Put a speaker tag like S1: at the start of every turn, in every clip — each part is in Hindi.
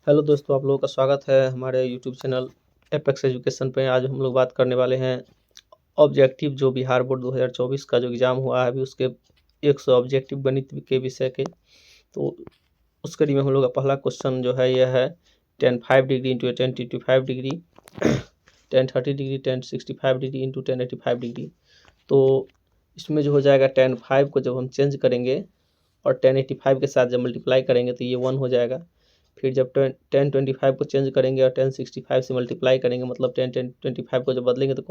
S1: हेलो दोस्तों, आप लोगों का स्वागत है हमारे यूट्यूब चैनल एपेक्स एजुकेशन पे। आज हम लोग बात करने वाले हैं ऑब्जेक्टिव जो बिहार बोर्ड 2024 का जो एग्ज़ाम हुआ है अभी उसके 100 ऑब्जेक्टिव गणित के विषय के। तो उस कड़ी में हम लोग का पहला क्वेश्चन जो है यह है tan 5 degree into tan 25 degree tan 30 degree tan 65 degree into tan 85 degree. तो इसमें जो हो जाएगा tan 5 को जब हम चेंज करेंगे और tan 85 के साथ जब मल्टीप्लाई करेंगे तो ये 1 हो जाएगा। फिर जब tan 25 को चेंज करेंगे और tan 65 से मल्टीप्लाई करेंगे, मतलब tan 25 को जब बदलेंगे तो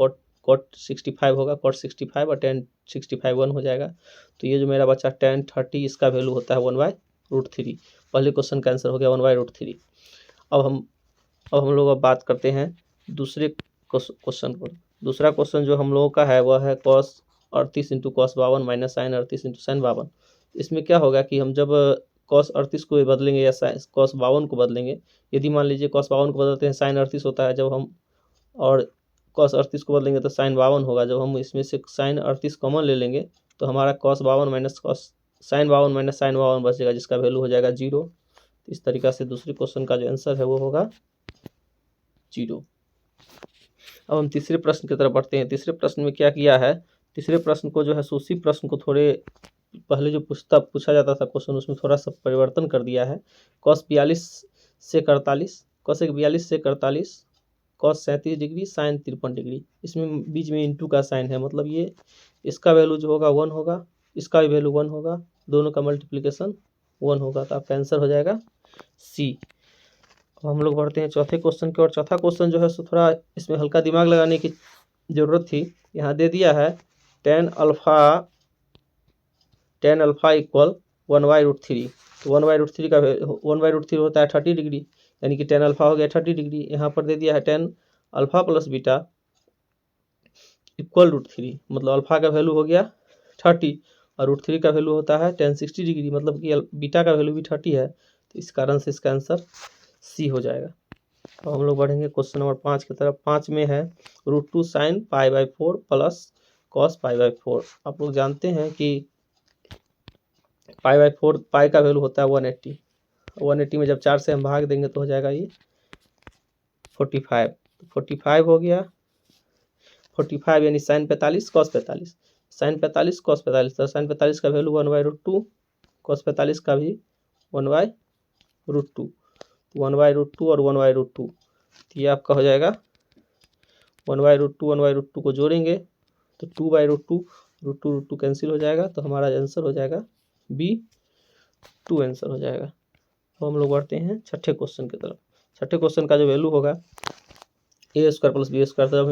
S1: cot 65 होगा, cot 65 और tan 65 1 हो जाएगा। तो ये जो मेरा बचा tan 30 इसका वैल्यू होता है 1/√3। पहले क्वेश्चन का आंसर हो गया 1/√3। अब हम लोग बात करते हैं दूसरे क्वेश्चन पर। दूसरा क्वेश्चन जो हम लोगों का है वह है cos 38 into cos 52 minus sin 38 into sin 52। इसमें क्या होगा कि हम जब cos 38 को बदलेंगे या cos 52 को बदलेंगे, यदि मान लीजिए cos 52 को बदलते हैं sin 38 होता है जब हम, और cos 38 को बदलेंगे तो sin 52 होगा। जब हम इसमें से sin 38 कॉमन ले लेंगे तो हमारा cos 52 minus sin 52 minus sin 52 बचेगा, जिसका वैल्यू हो जाएगा 0। इस तरीक़ा से दूसरे क्वेश्चन का जो आंसर है वो होगा 0। अब हम तीसरे प्रश्न की तरफ बढ़ते हैं। तीसरे प्रश्न में क्या किया है, तीसरे प्रश्न को जो है उसी प्रश्न को थोड़े पहले जो पूछा जाता था क्वेश्चन उसमें थोड़ा सा परिवर्तन कर दिया है। cos 42 से 48, cos 42 से 48, cos 37 डिग्री sin 53 डिग्री। इसमें बीच में इंटू का साइन है, मतलब ये इसका वैल्यू जो होगा 1 होगा, इसका भी वैल्यू 1 होगा, दोनों का मल्टीप्लिकेशन 1 होगा। तो आपका आंसर हो जाएगा सी। अब हम लोग बढ़ते हैं चौथे क्वेश्चन की ओर। चौथा क्वेश्चन जो है सो थोड़ा इसमें हल्का दिमाग लगाने की ज़रूरत थी। यहाँ दे दिया है tan अल्फ़ा इक्वल 1/√3। तो 1/√3 का 1/√3 होता है 30 डिग्री, यानी कि tan अल्फ़ा हो गया 30 डिग्री। यहाँ पर दे दिया है tan alpha plus beta equal √3, मतलब अल्फ़ा का वैल्यू हो गया 30 और √3 का वैल्यू होता है tan 60 डिग्री, मतलब कि बीटा का वैल्यू भी 30 है। तो इस कारण से इसका आंसर सी हो जाएगा। तो हम लोग बढ़ेंगे क्वेश्चन नंबर 5 की तरफ। 5 में है √2 sin π/4 प्लस cos π/4। आप लोग जानते हैं कि π/4 पाई का वैल्यू होता है 180। 180 में जब 4 से हम भाग देंगे तो हो जाएगा ये 45। तो 45 हो गया, 45 यानी sin 45 cos 45, sin 45 cos 45। तो sin 45 का वैल्यू 1/√2, cos 45 का भी 1/√2, 1/√2 और 1/√2। तो ये आपका हो जाएगा 1/√2, 1/√2 को जोड़ेंगे तो 2/√2, √2 कैंसिल हो जाएगा। तो हमारा आंसर हो जाएगा बी, 2 आंसर हो जाएगा। तो हम लोग बढ़ते हैं छठे क्वेश्चन की तरफ। छठे क्वेश्चन का जो वैल्यू होगा a² प्लस b²। तो अब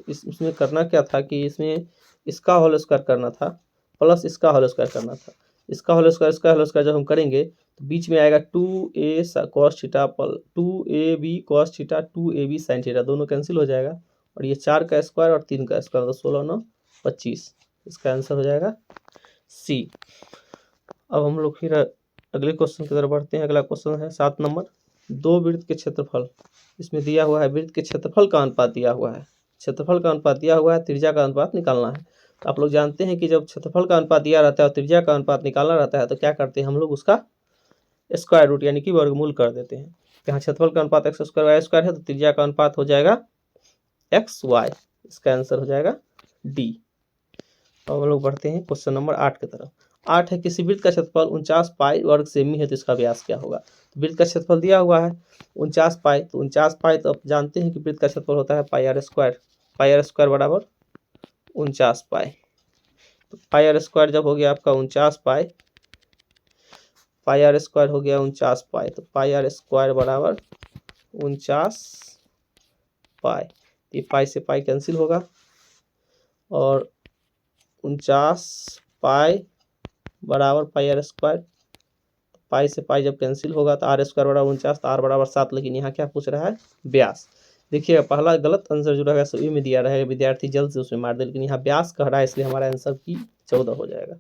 S1: इसमें करना क्या था कि इसमें इसका होल स्क्वायर करना था प्लस इसका होल स्क्वायर करना था। इसका होल स्क्वायर, इसका होल स्क्वायर जब हम करेंगे तो बीच में आएगा 2a cos theta 2ab cos theta 2ab sin theta, दोनों कैंसिल हो जाएगा। और ये 4 का स्क्वायर और 3 का स्क्वायर, तो 16 9 25। इसका आंसर हो जाएगा सी। अब हम लोग फिर अगले क्वेश्चन की तरफ बढ़ते हैं। अगला क्वेश्चन है 7 नंबर। दो वृत्त के क्षेत्रफल, इसमें दिया हुआ है वृत्त के क्षेत्रफल का अनुपात दिया हुआ है, क्षेत्रफल का अनुपात दिया हुआ है, त्रिज्या का अनुपात निकालना है। तो आप लोग जानते हैं कि जब क्षेत्रफल का अनुपात दिया रहता है और त्रिज्या का अनुपात निकालना रहता है तो क्या करते हैं हम लोग, उसका स्क्वायर रूट यानी कि वर्गमूल कर देते हैं। यहाँ क्षेत्रफल का अनुपात x² y² है तो त्रिज्या का अनुपात हो जाएगा xy। इसका आंसर हो जाएगा डी। अब हम लोग बढ़ते हैं क्वेश्चन नंबर 8 की तरफ। 8 है किसी वृत्त का क्षेत्रफल 49 पाई वर्ग सेमी है तो इसका व्यास क्या होगा। तो वृत्त का क्षेत्रफल दिया हुआ है 49 पाई, तो 49 पाई तो आप जानते हैं कि वृत्त का क्षेत्रफल होता है πr²। πr² बराबर 49 पाई। तो πr² जब हो गया आपका 49 पाई, πr² हो गया 49 पाई, तो πr² बराबर 49 पाई। ये पाई से पाई कैंसिल होगा और 49 पाई बराबर πr²। पाई से पाई जब कैंसिल होगा तो r² बराबर 49, तो r बराबर 7। लेकिन यहाँ क्या पूछ रहा है, व्यास। देखिएगा पहला गलत आंसर जो रहेगा सभी में दिया रहेगा, विद्यार्थी जल्द से उसमें मार दे, लेकिन यहाँ व्यास कह रहा है इसलिए हमारा आंसर की 14 हो जाएगा।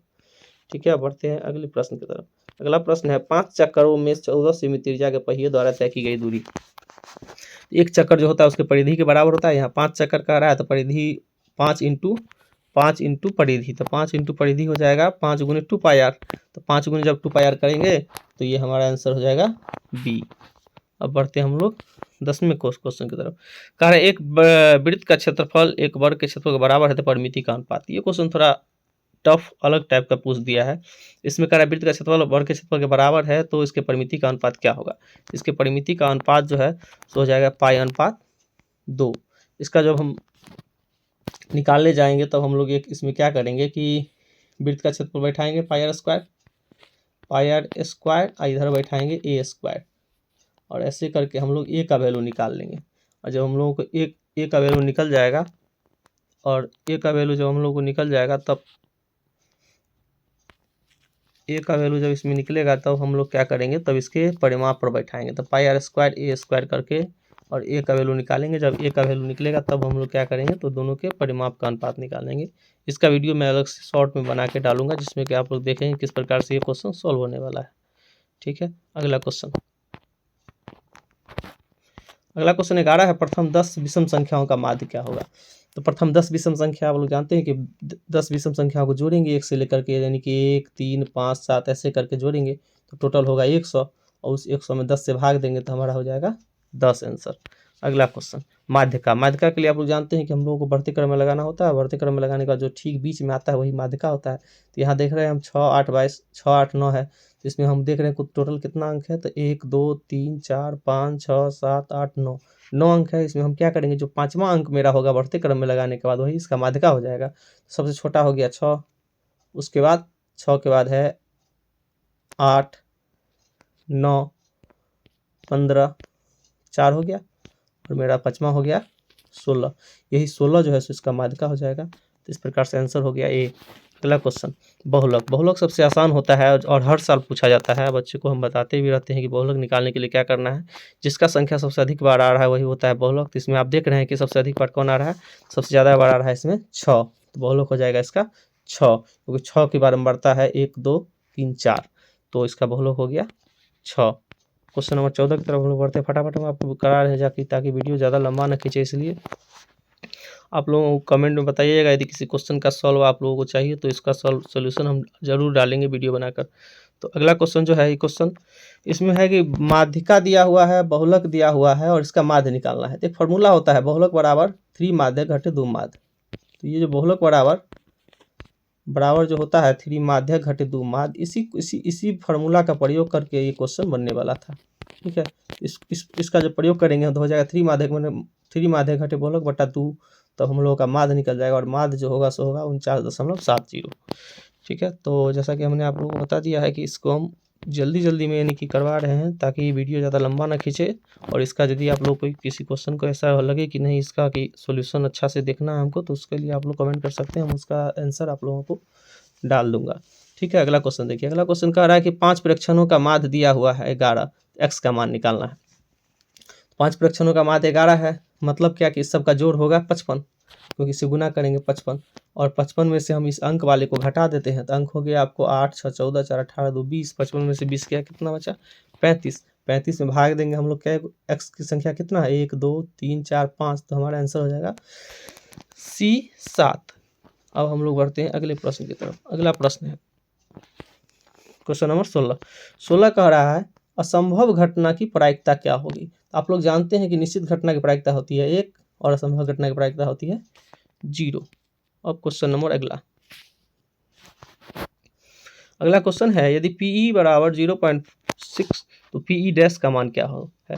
S1: ठीक है, बढ़ते हैं अगले प्रश्न की तरफ। अगला प्रश्न है 5 चक्करों में 14 सेमी त्रिज्या के पहिए द्वारा तय की गई दूरी। एक चक्कर जो होता है उसके परिधि के बराबर होता है। यहाँ 5 चक्कर कह रहा है तो परिधि 5 इंटू परिधि, तो 5 इंटू परिधि हो जाएगा 5 गुने 2πr। तो 5 गुने जब 2πr करेंगे तो ये हमारा आंसर हो जाएगा बी। अब बढ़ते हैं हम लोग 10वें क्वेश्चन की तरफ। कह रहे एक वृत्त का क्षेत्रफल एक वर्ग के क्षेत्रफल के बराबर है तो परिमिति का अनुपात। ये क्वेश्चन थोड़ा टफ अलग टाइप का पूछ दिया है। इसमें कह रहा है वृत्त का क्षेत्रफल वर्ग के क्षेत्रफल के बराबर है तो इसके परिमिति का अनुपात क्या होगा। इसके परिमिति का अनुपात जो है तो हो जाएगा पाई अनुपात 2। इसका जब हम निकालने जाएंगे तब हम लोग एक इसमें क्या करेंगे कि वृत्त का क्षेत्रफल बैठाएंगे पाई आर स्क्वायर, इधर बैठाएंगे ए स्क्वायर, और ऐसे करके हम लोग ए का वैल्यू निकाल लेंगे। और जब हम लोगों को ए का वैल्यू निकल जाएगा, और ए का वैल्यू जब हम लोग को निकल जाएगा तब ए का वैल्यू जब इसमें निकलेगा तब हम लोग क्या करेंगे, तब इसके परिमाप पर बैठाएंगे। तो पाई आर स्क्वायर ए स्क्वायर करके और ए का वैल्यू निकालेंगे। जब ए का वैल्यू निकलेगा तब हम लोग क्या करेंगे, तो दोनों के परिमाप का अनुपात निकालेंगे। इसका वीडियो मैं अलग से शॉर्ट में बना के डालूंगा जिसमें कि आप लोग देखेंगे किस प्रकार से ये क्वेश्चन सॉल्व होने वाला है। ठीक है, अगला क्वेश्चन 11 है। प्रथम 10 विषम संख्याओं का माध्य क्या होगा। तो प्रथम 10 विषम संख्या आप लोग जानते हैं कि 10 विषम संख्याओं को जोड़ेंगे एक से लेकर के, यानी कि 1 3 5 7 ऐसे करके जोड़ेंगे तो टोटल होगा 100, और उस 100 में 10 से भाग देंगे तो हमारा हो जाएगा 10 आंसर। अगला क्वेश्चन माध्यिका के लिए आप लोग जानते हैं कि हम लोगों को बढ़ते क्रम में लगाना होता है। बढ़ते क्रम में लगाने का जो ठीक बीच में आता है वही माध्यिका होता है। तो यहाँ देख रहे हैं हम 6 8 22 6 8 9 है, तो इसमें हम देख रहे हैं कुछ टोटल कितना अंक है, तो 1 2 3 4 5 6 7 8 9 अंक है। इसमें हम क्या करेंगे, जो 5वां अंक मेरा होगा बढ़ते क्रम में लगाने के बाद वही इसका माध्यिका हो जाएगा। सबसे छोटा हो गया 6, उसके बाद 6 के बाद है 8 9 15 4 हो गया, और मेरा 5वां हो गया 16। यही 16 जो है सो इसका माध्यिका हो जाएगा। तो इस प्रकार से आंसर हो गया ए। अगला क्वेश्चन बहुलक सबसे आसान होता है और हर साल पूछा जाता है। बच्चे को हम बताते भी रहते हैं कि बहुलक निकालने के लिए क्या करना है। जिसका संख्या सबसे अधिक बार आ रहा है वही होता है बहुलक। तो इसमें आप देख रहे हैं कि सबसे अधिक बार कौन आ रहा है, सबसे ज़्यादा बार आ रहा है इसमें 6, तो बहुलक हो जाएगा इसका 6, क्योंकि 6 की बार बढ़ता है 1 2 3 4, तो इसका बहुलक हो गया 6। क्वेश्चन नंबर 14 की तरफ हम लोग बढ़ते हैं। फटाफट हम आपको करा रहे हैं जाकि ताकि वीडियो ज़्यादा लंबा न खींचे, इसलिए आप लोगों को कमेंट में बताइएगा यदि किसी क्वेश्चन का सॉल्व आप लोगों को चाहिए तो इसका सोल्यूशन हम जरूर डालेंगे वीडियो बनाकर। तो अगला क्वेश्चन जो है ये क्वेश्चन इसमें है कि माध्यिका दिया हुआ है, बहुलक दिया हुआ है और इसका माध्य निकालना है। तो एक फार्मूला होता है बहुलक बराबर 3 माध्य घटे 2 माध्य। तो ये जो बहुलक बराबर जो होता है 3 माध्य घटे 2 माध्य, इसी फार्मूला का प्रयोग करके ये क्वेश्चन बनने वाला था। ठीक है, इसका जो प्रयोग करेंगे तो हो जाएगा 3 माध्य घटे बहुलक बटा 2, तो हम लोगों का माध्य निकल जाएगा, और माध्य जो होगा सो होगा 49.70। ठीक है, तो जैसा कि हमने आप लोगों को बता दिया है कि इसको हम जल्दी में यानी कि करवा रहे हैं ताकि ये वीडियो ज़्यादा लंबा ना खींचे। और इसका यदि आप लोग कोई किसी क्वेश्चन को ऐसा लगे कि नहीं इसका कि सॉल्यूशन अच्छा से देखना है हमको, तो उसके लिए आप लोग कमेंट कर सकते हैं, हम उसका आंसर आप लोगों को डाल दूंगा। ठीक है, अगला क्वेश्चन देखिए। अगला क्वेश्चन कह रहा है कि 5 प्रेक्षणों का माध्य दिया हुआ है 11, एक्स का मान निकालना है। 5 प्रेक्षणों का माध्य 11 है, मतलब क्या कि इस सब का जोड़ होगा 55, क्योंकि इसे गुना करेंगे 55, और 55 में से हम इस अंक वाले को घटा देते हैं तो अंक हो गया आपको 8 6 14 4 18 2 20। 55 में से 20 गया, कितना बचा 35। 35 में भाग देंगे हम लोग क्या, एक्स की संख्या कितना है 1 2 3 4 5, तो हमारा आंसर हो जाएगा C 7। अब हम लोग बढ़ते हैं अगले प्रश्न की तरफ। अगला प्रश्न है क्वेश्चन नंबर 16 कह रहा है असंभव घटना की प्रायिकता क्या होगी। आप लोग जानते हैं कि निश्चित घटना की प्रायिकता होती है 1 और असंभव घटना की प्रायिकता होती है 0। अब क्वेश्चन नंबर अगला क्वेश्चन है यदि PE बराबर 0.6 तो PE डैश का मान क्या हो है।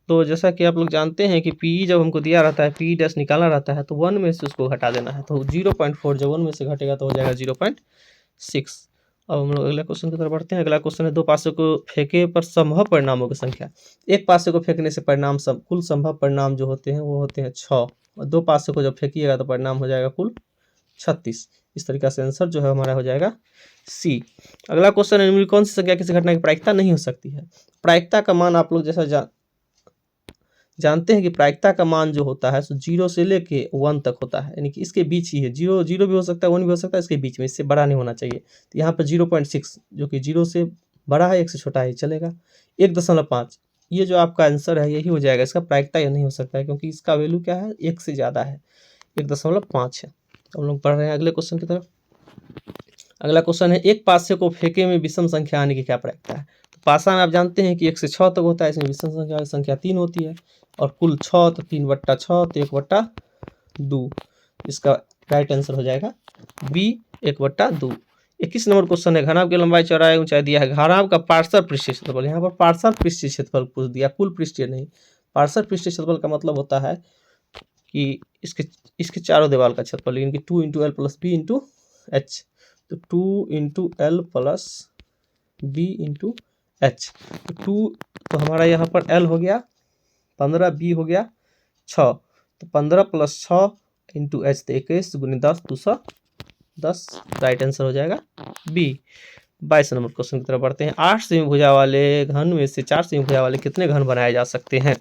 S1: तो जैसा कि आप लोग जानते हैं कि PE जब हमको दिया रहता है, PE डैश निकालना रहता है तो 1 में से उसको घटा देना है। तो 0.4 जब 1 में से घटेगा तो हो जाएगा 0.6। अब हम लोग अगला क्वेश्चन की तरफ बढ़ते हैं। अगला क्वेश्चन है 2 पासे को फेंके पर संभव परिणामों की संख्या। एक पासे को फेंकने से परिणाम कुल संभव परिणाम जो होते हैं वो होते हैं 6, और 2 पासे को जब फेंकिएगा तो परिणाम हो जाएगा कुल 36। इस तरीके से आंसर जो है हमारा हो जाएगा C। अगला क्वेश्चन है कौन सी संख्या किसी घटना की प्रायिकता नहीं हो सकती है। प्रायिकता का मान आप लोग जैसा जानते हैं कि प्रायिकता का मान जो होता है 0 से लेके 1 तक होता है, यानी कि इसके बीच ही है। 0 भी हो सकता है, 1 भी हो सकता है, इसके बीच में, इससे बड़ा नहीं होना चाहिए। तो यहाँ पर 0.6 जो कि 0 से बड़ा है 1 से छोटा है चलेगा। 1.5 ये जो आपका आंसर है यही हो जाएगा। इसका प्रायिकता यह नहीं हो सकता है क्योंकि इसका वैल्यू क्या है 1 से ज़्यादा है, 1.5 है। हम लोग पढ़ रहे हैं अगले क्वेश्चन की तरफ। अगला क्वेश्चन है एक पासे को फेंके में विषम संख्या आने की क्या प्रायिकता है। तो पासा में आप जानते हैं कि 1 से 6 तक होता है, इसमें विषम संख्या 3 होती है और कुल 6 तो 3/6 तो 1/2। इसका राइट आंसर हो जाएगा बी 1/2। 21 नंबर क्वेश्चन है, घनाभ की लंबाई चौड़ाई ऊंचाई दिया है, घनाभ का पार्श्व पृष्ठीय क्षेत्रफल। यहाँ पर पार्श्व पृष्ठीय क्षेत्रफल पूछ दिया, कुल पृष्ठीय नहीं। पार्श्व पृष्ठीय क्षेत्रफल का मतलब होता है कि इसके चारों दीवार का क्षेत्रफल, यानी कि 2 × L + B × H। तो 2 × L + B × H। तो 2 तो हमारा यहाँ पर L हो गया 15, B हो गया 6, तो 15 + 6 × H, तो 21 × 10 210। राइट आंसर हो जाएगा बी। 22 नंबर क्वेश्चन की तरफ बढ़ते हैं। 8 सेमी भुजा वाले घन में से 4 सेमी भुजा वाले कितने घन बनाए जा सकते हैं?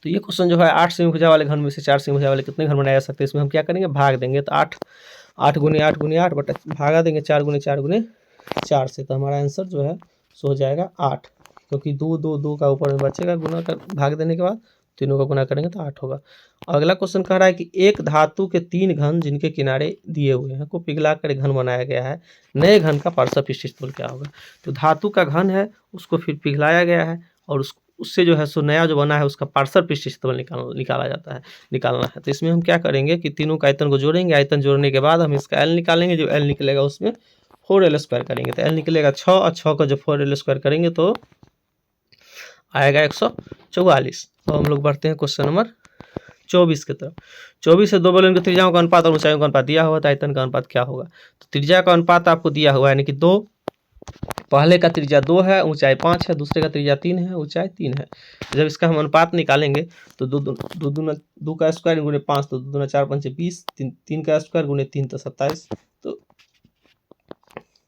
S1: तो ये क्वेश्चन जो है 8 सेमी भुजा वाले घन में से 4 सेमी भुजा वाले कितने घन बनाए जा सकते हैं, इसमें हम क्या करेंगे, भाग देंगे। तो 8 × 8 × 8 बटा भागा देंगे 4 × 4 × 4 से, तो हमारा आंसर जो है सो हो जाएगा 8, क्योंकि 2 2 2 का ऊपर में बचेगा, गुना कर भाग देने के बाद तीनों का गुना करेंगे तो 8 होगा। अगला क्वेश्चन कह रहा है कि एक धातु के 3 घन जिनके किनारे दिए हुए हैं को पिघला कर घन बनाया गया है, नए घन का पार्श्व पृष्ठीय क्षेत्रफल क्या होगा? तो धातु का घन है, उसको फिर पिघलाया गया है और उससे जो है सो नया जो बना है उसका पार्श्व पृष्ठीय क्षेत्रफल निकालना है। तो इसमें हम क्या करेंगे कि तीनों का आयतन को जोड़ेंगे, आयतन जोड़ने के बाद हम इसका एल निकालेंगे, जो एल निकलेगा उसमें 4L² करेंगे, तो एल निकलेगा 6 और 6 का जो 4L² करेंगे तो आएगा 144। तो हम लोग बढ़ते हैं क्वेश्चन नंबर 24 की तरफ। 24 से दो बेलन की त्रिज्याओं का अनुपात और ऊंचाइयों का अनुपात दिया हुआ, तो आयतन का अनुपात क्या होगा? तो त्रिज्या का अनुपात आपको दिया हुआ है, यानी कि 2, पहले का त्रिज्या 2 है, ऊंचाई 5 है, दूसरे का त्रिज्या 3 है, ऊंचाई 3 है। जब इसका हम अनुपात निकालेंगे तो 2 का स्क्वायर गुणे 5 तो 2 दूना 4 5 20, 3 का स्क्वायर गुणे 3 तो 27। तो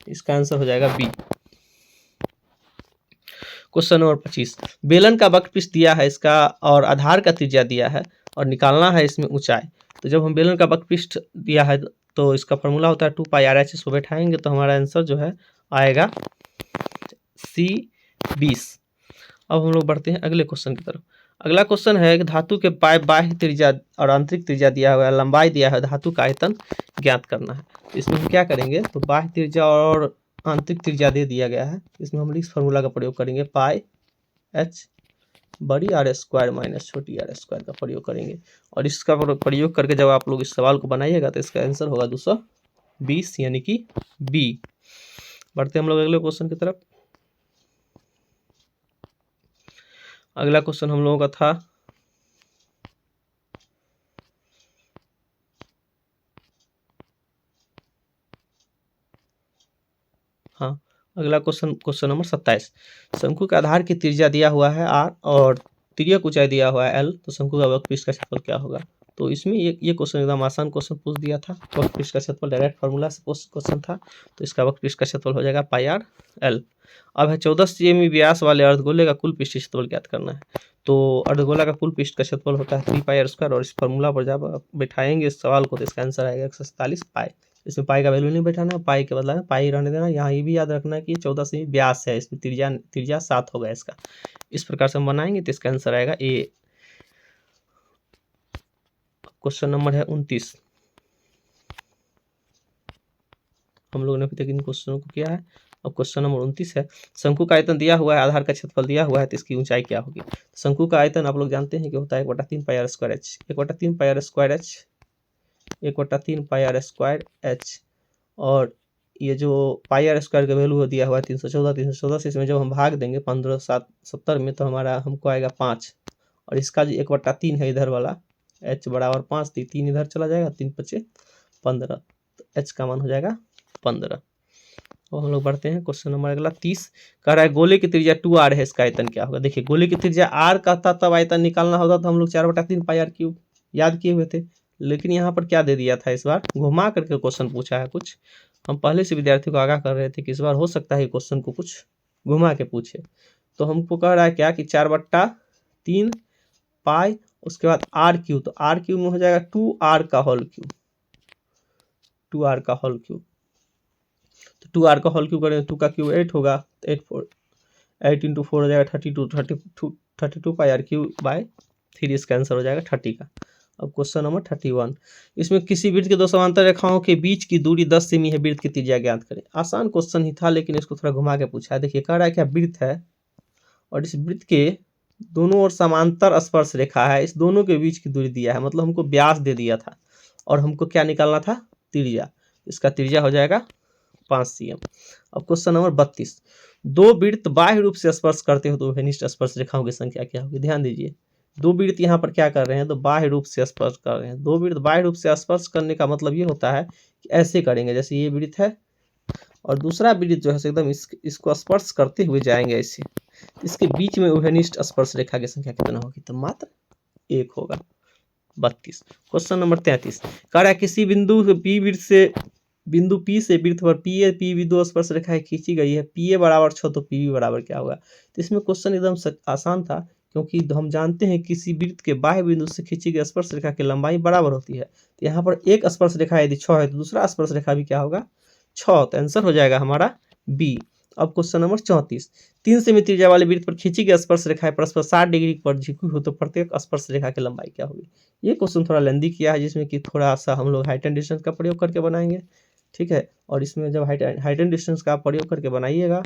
S1: इसका आंसर हो जाएगा बी। क्वेश्चन नंबर 25, बेलन का वक्रपृष्ठ दिया है इसका और आधार का त्रिज्या दिया है और निकालना है इसमें ऊंचाई। तो जब हम बेलन का वक्रपृष्ठ दिया है तो इसका फॉर्मूला होता है 2πRH, इसको बैठाएंगे तो हमारा आंसर जो है आएगा C 20। अब हम लोग बढ़ते हैं अगले क्वेश्चन की तरफ। अगला क्वेश्चन है कि धातु के बाह्य त्रिज्या और आंतरिक त्रिज्या दिया हुआ है, लंबाई दिया है, धातु का आयतन ज्ञात करना है। तो इसमें हम क्या करेंगे, तो बाह्य त्रिज्या और आंतरिक त्रिज्या दे दिया गया है, इसमें हम इस फॉर्मूला का प्रयोग करेंगे, πH बड़ी R² माइनस छोटी R² का प्रयोग करेंगे। और इसका प्रयोग करके जब आप लोग इस सवाल को बनाइएगा तो इसका आंसर होगा 220, यानी कि बी। बढ़ते हम लोग अगले क्वेश्चन की तरफ। अगला क्वेश्चन हम लोगों का था अगला क्वेश्चन नंबर 27। शंकु के आधार की त्रिज्या दिया हुआ है R और तिर्यक ऊंचाई दिया हुआ है L, तो शंकु का वक्रपृष्ठ का क्षेत्रफल क्या होगा? तो इसमें ये क्वेश्चन एकदम आसान क्वेश्चन पूछ दिया था, वक्रपृष्ठ का क्षेत्रफल डायरेक्ट फार्मूला से क्वेश्चन था, तो इसका वक्रपृष्ठ का क्षेत्रफल हो जाएगा πRL। अब है 14 सेमी व्यास वाले अर्धगोले का कुल पृष्ठीय क्षेत्रफल ज्ञात करना है। तो अर्धगोला का कुल पृष्ठ का क्षेत्रफल होता है 3πr², और इस फार्मूला पर जब बैठाएंगे इस सवाल को तो इसका आंसर आएगा 147 पाई। इसमें पाई का वैल्यू नहीं बैठाना, पाई के बदला में पाई रहने देना। यहाँ ये भी याद रखना कि 14 सेमी व्यास है, इसमें त्रिज्या 7 होगा इसका। इस प्रकार से हम बनाएंगे तो इसका आंसर आएगा ए। क्वेश्चन नंबर है 29। हम लोगों ने अभी तक इन क्वेश्चनों को किया है। अब क्वेश्चन नंबर 29 है, शंकु का आयतन दिया हुआ है, आधार का क्षेत्रफल दिया हुआ है, तो इसकी ऊंचाई क्या होगी? शंकु का आयतन आप लोग जानते हैं कि होता है 1/3πr²h, 1/3πr²h, 1/3πr²h। और ये जो πr² का वैल्यू दिया हुआ है 314 से इसमें जब हम भाग देंगे 15 7 70 में तो हमारा हमको आएगा 5, और इसका जो 1/3 है इधर वाला h बराबर 5, 3 इधर चला जाएगा, 3 5 15, तो h का मान हो जाएगा 15। और हम लोग बढ़ते हैं क्वेश्चन नंबर अगला 30। कह रहा है गोले की त्रिज्या 2r है, इसका आयतन क्या होगा? देखिए गोले की त्रिज्या r का था तब आयतन निकालना होता तो हम लोग 4/3πr³ याद किए हुए थे, लेकिन यहाँ पर क्या दे दिया था, इस बार घुमा करके क्वेश्चन पूछा है कुछ। हम पहले से विद्यार्थियों को आगाह कर रहे थे कि इस बार हो सकता है क्वेश्चन को कुछ घुमा के पूछे। तो हमको कह रहा है क्या कि 4/3 पाई, उसके बाद r³, तो r³ में हो जाएगा 2r का होल क्यूब, 2r का होल क्यूब। तो 2r का होल क्यूब करेंगे, 2 का क्यूब 8 होगा, तो 8 × 4 हो जाएगा 32 32πr³/3, इसका आंसर हो जाएगा 30 का। अब क्वेश्चन नंबर 31, इसमें किसी वृत्त के दो समांतर रेखाओं के बीच की दूरी 10 सेमी है, वृत्त की त्रिज्या ज्ञात करें। आसान क्वेश्चन ही था लेकिन इसको थोड़ा घुमा के पूछा है। देखिए कह रहा है क्या, वृत्त है और इस वृत्त के दोनों ओर समांतर स्पर्श रेखा है, इस दोनों के बीच की दूरी दिया है, मतलब हमको व्यास दे दिया था और हमको क्या निकालना था, त्रिज्या। इसका त्रिज्या हो जाएगा 5 cm। अब क्वेश्चन नंबर 32, दो वृत्त बाह्य रूप से स्पर्श करते हो तो घनिष्ठ स्पर्श रेखाओं की संख्या क्या होगी। ध्यान दीजिए, दो वृत्त यहाँ पर क्या कर रहे हैं, तो बाह्य रूप से स्पर्श कर रहे हैं। दो वृत्त बाह्य रूप से स्पर्श करने का मतलब ये होता है कि ऐसे करेंगे, जैसे ये वृत्त है और दूसरा वृत्त जो है एकदम इसको स्पर्श करते हुए जाएंगे ऐसे, इसके बीच में घनिष्ठ स्पर्श रेखा की संख्या कितना होगी, तो मात्र 1 होगा। 32, क्वेश्चन नंबर 33, कह रहा है किसी बिंदु P वृत्त से बिंदु P से वृत्त पर PB दो स्पर्श रेखाएं खींची गई है, PA बराबर 6 तो PB बराबर क्या होगा। तो इसमें क्वेश्चन एकदम आसान था, क्योंकि हम जानते हैं किसी वृत्त के बाह्य बिंदु से खींची गई स्पर्श रेखा की लंबाई बराबर होती है। तो यहाँ पर एक स्पर्श रेखा यदि 6 है तो दूसरा स्पर्श रेखा भी क्या होगा, 6। तो आंसर हो जाएगा हमारा बी। अब क्वेश्चन नंबर 34, 3 सेमी त्रिज्या वाले वृत्त पर खींची गई स्पर्श रेखाएं परस्पर 60 डिग्री पर झुकी हो तो प्रत्येक स्पर्श रेखा की लंबाई क्या होगी। ये क्वेश्चन थोड़ा लेंदी किया है, जिसमें कि थोड़ा सा हम लोग हाइट एंड डिस्टेंस का प्रयोग करके बनाएंगे, ठीक है। और इसमें जब हाइट एंड डिस्टेंस का प्रयोग करके बनाइएगा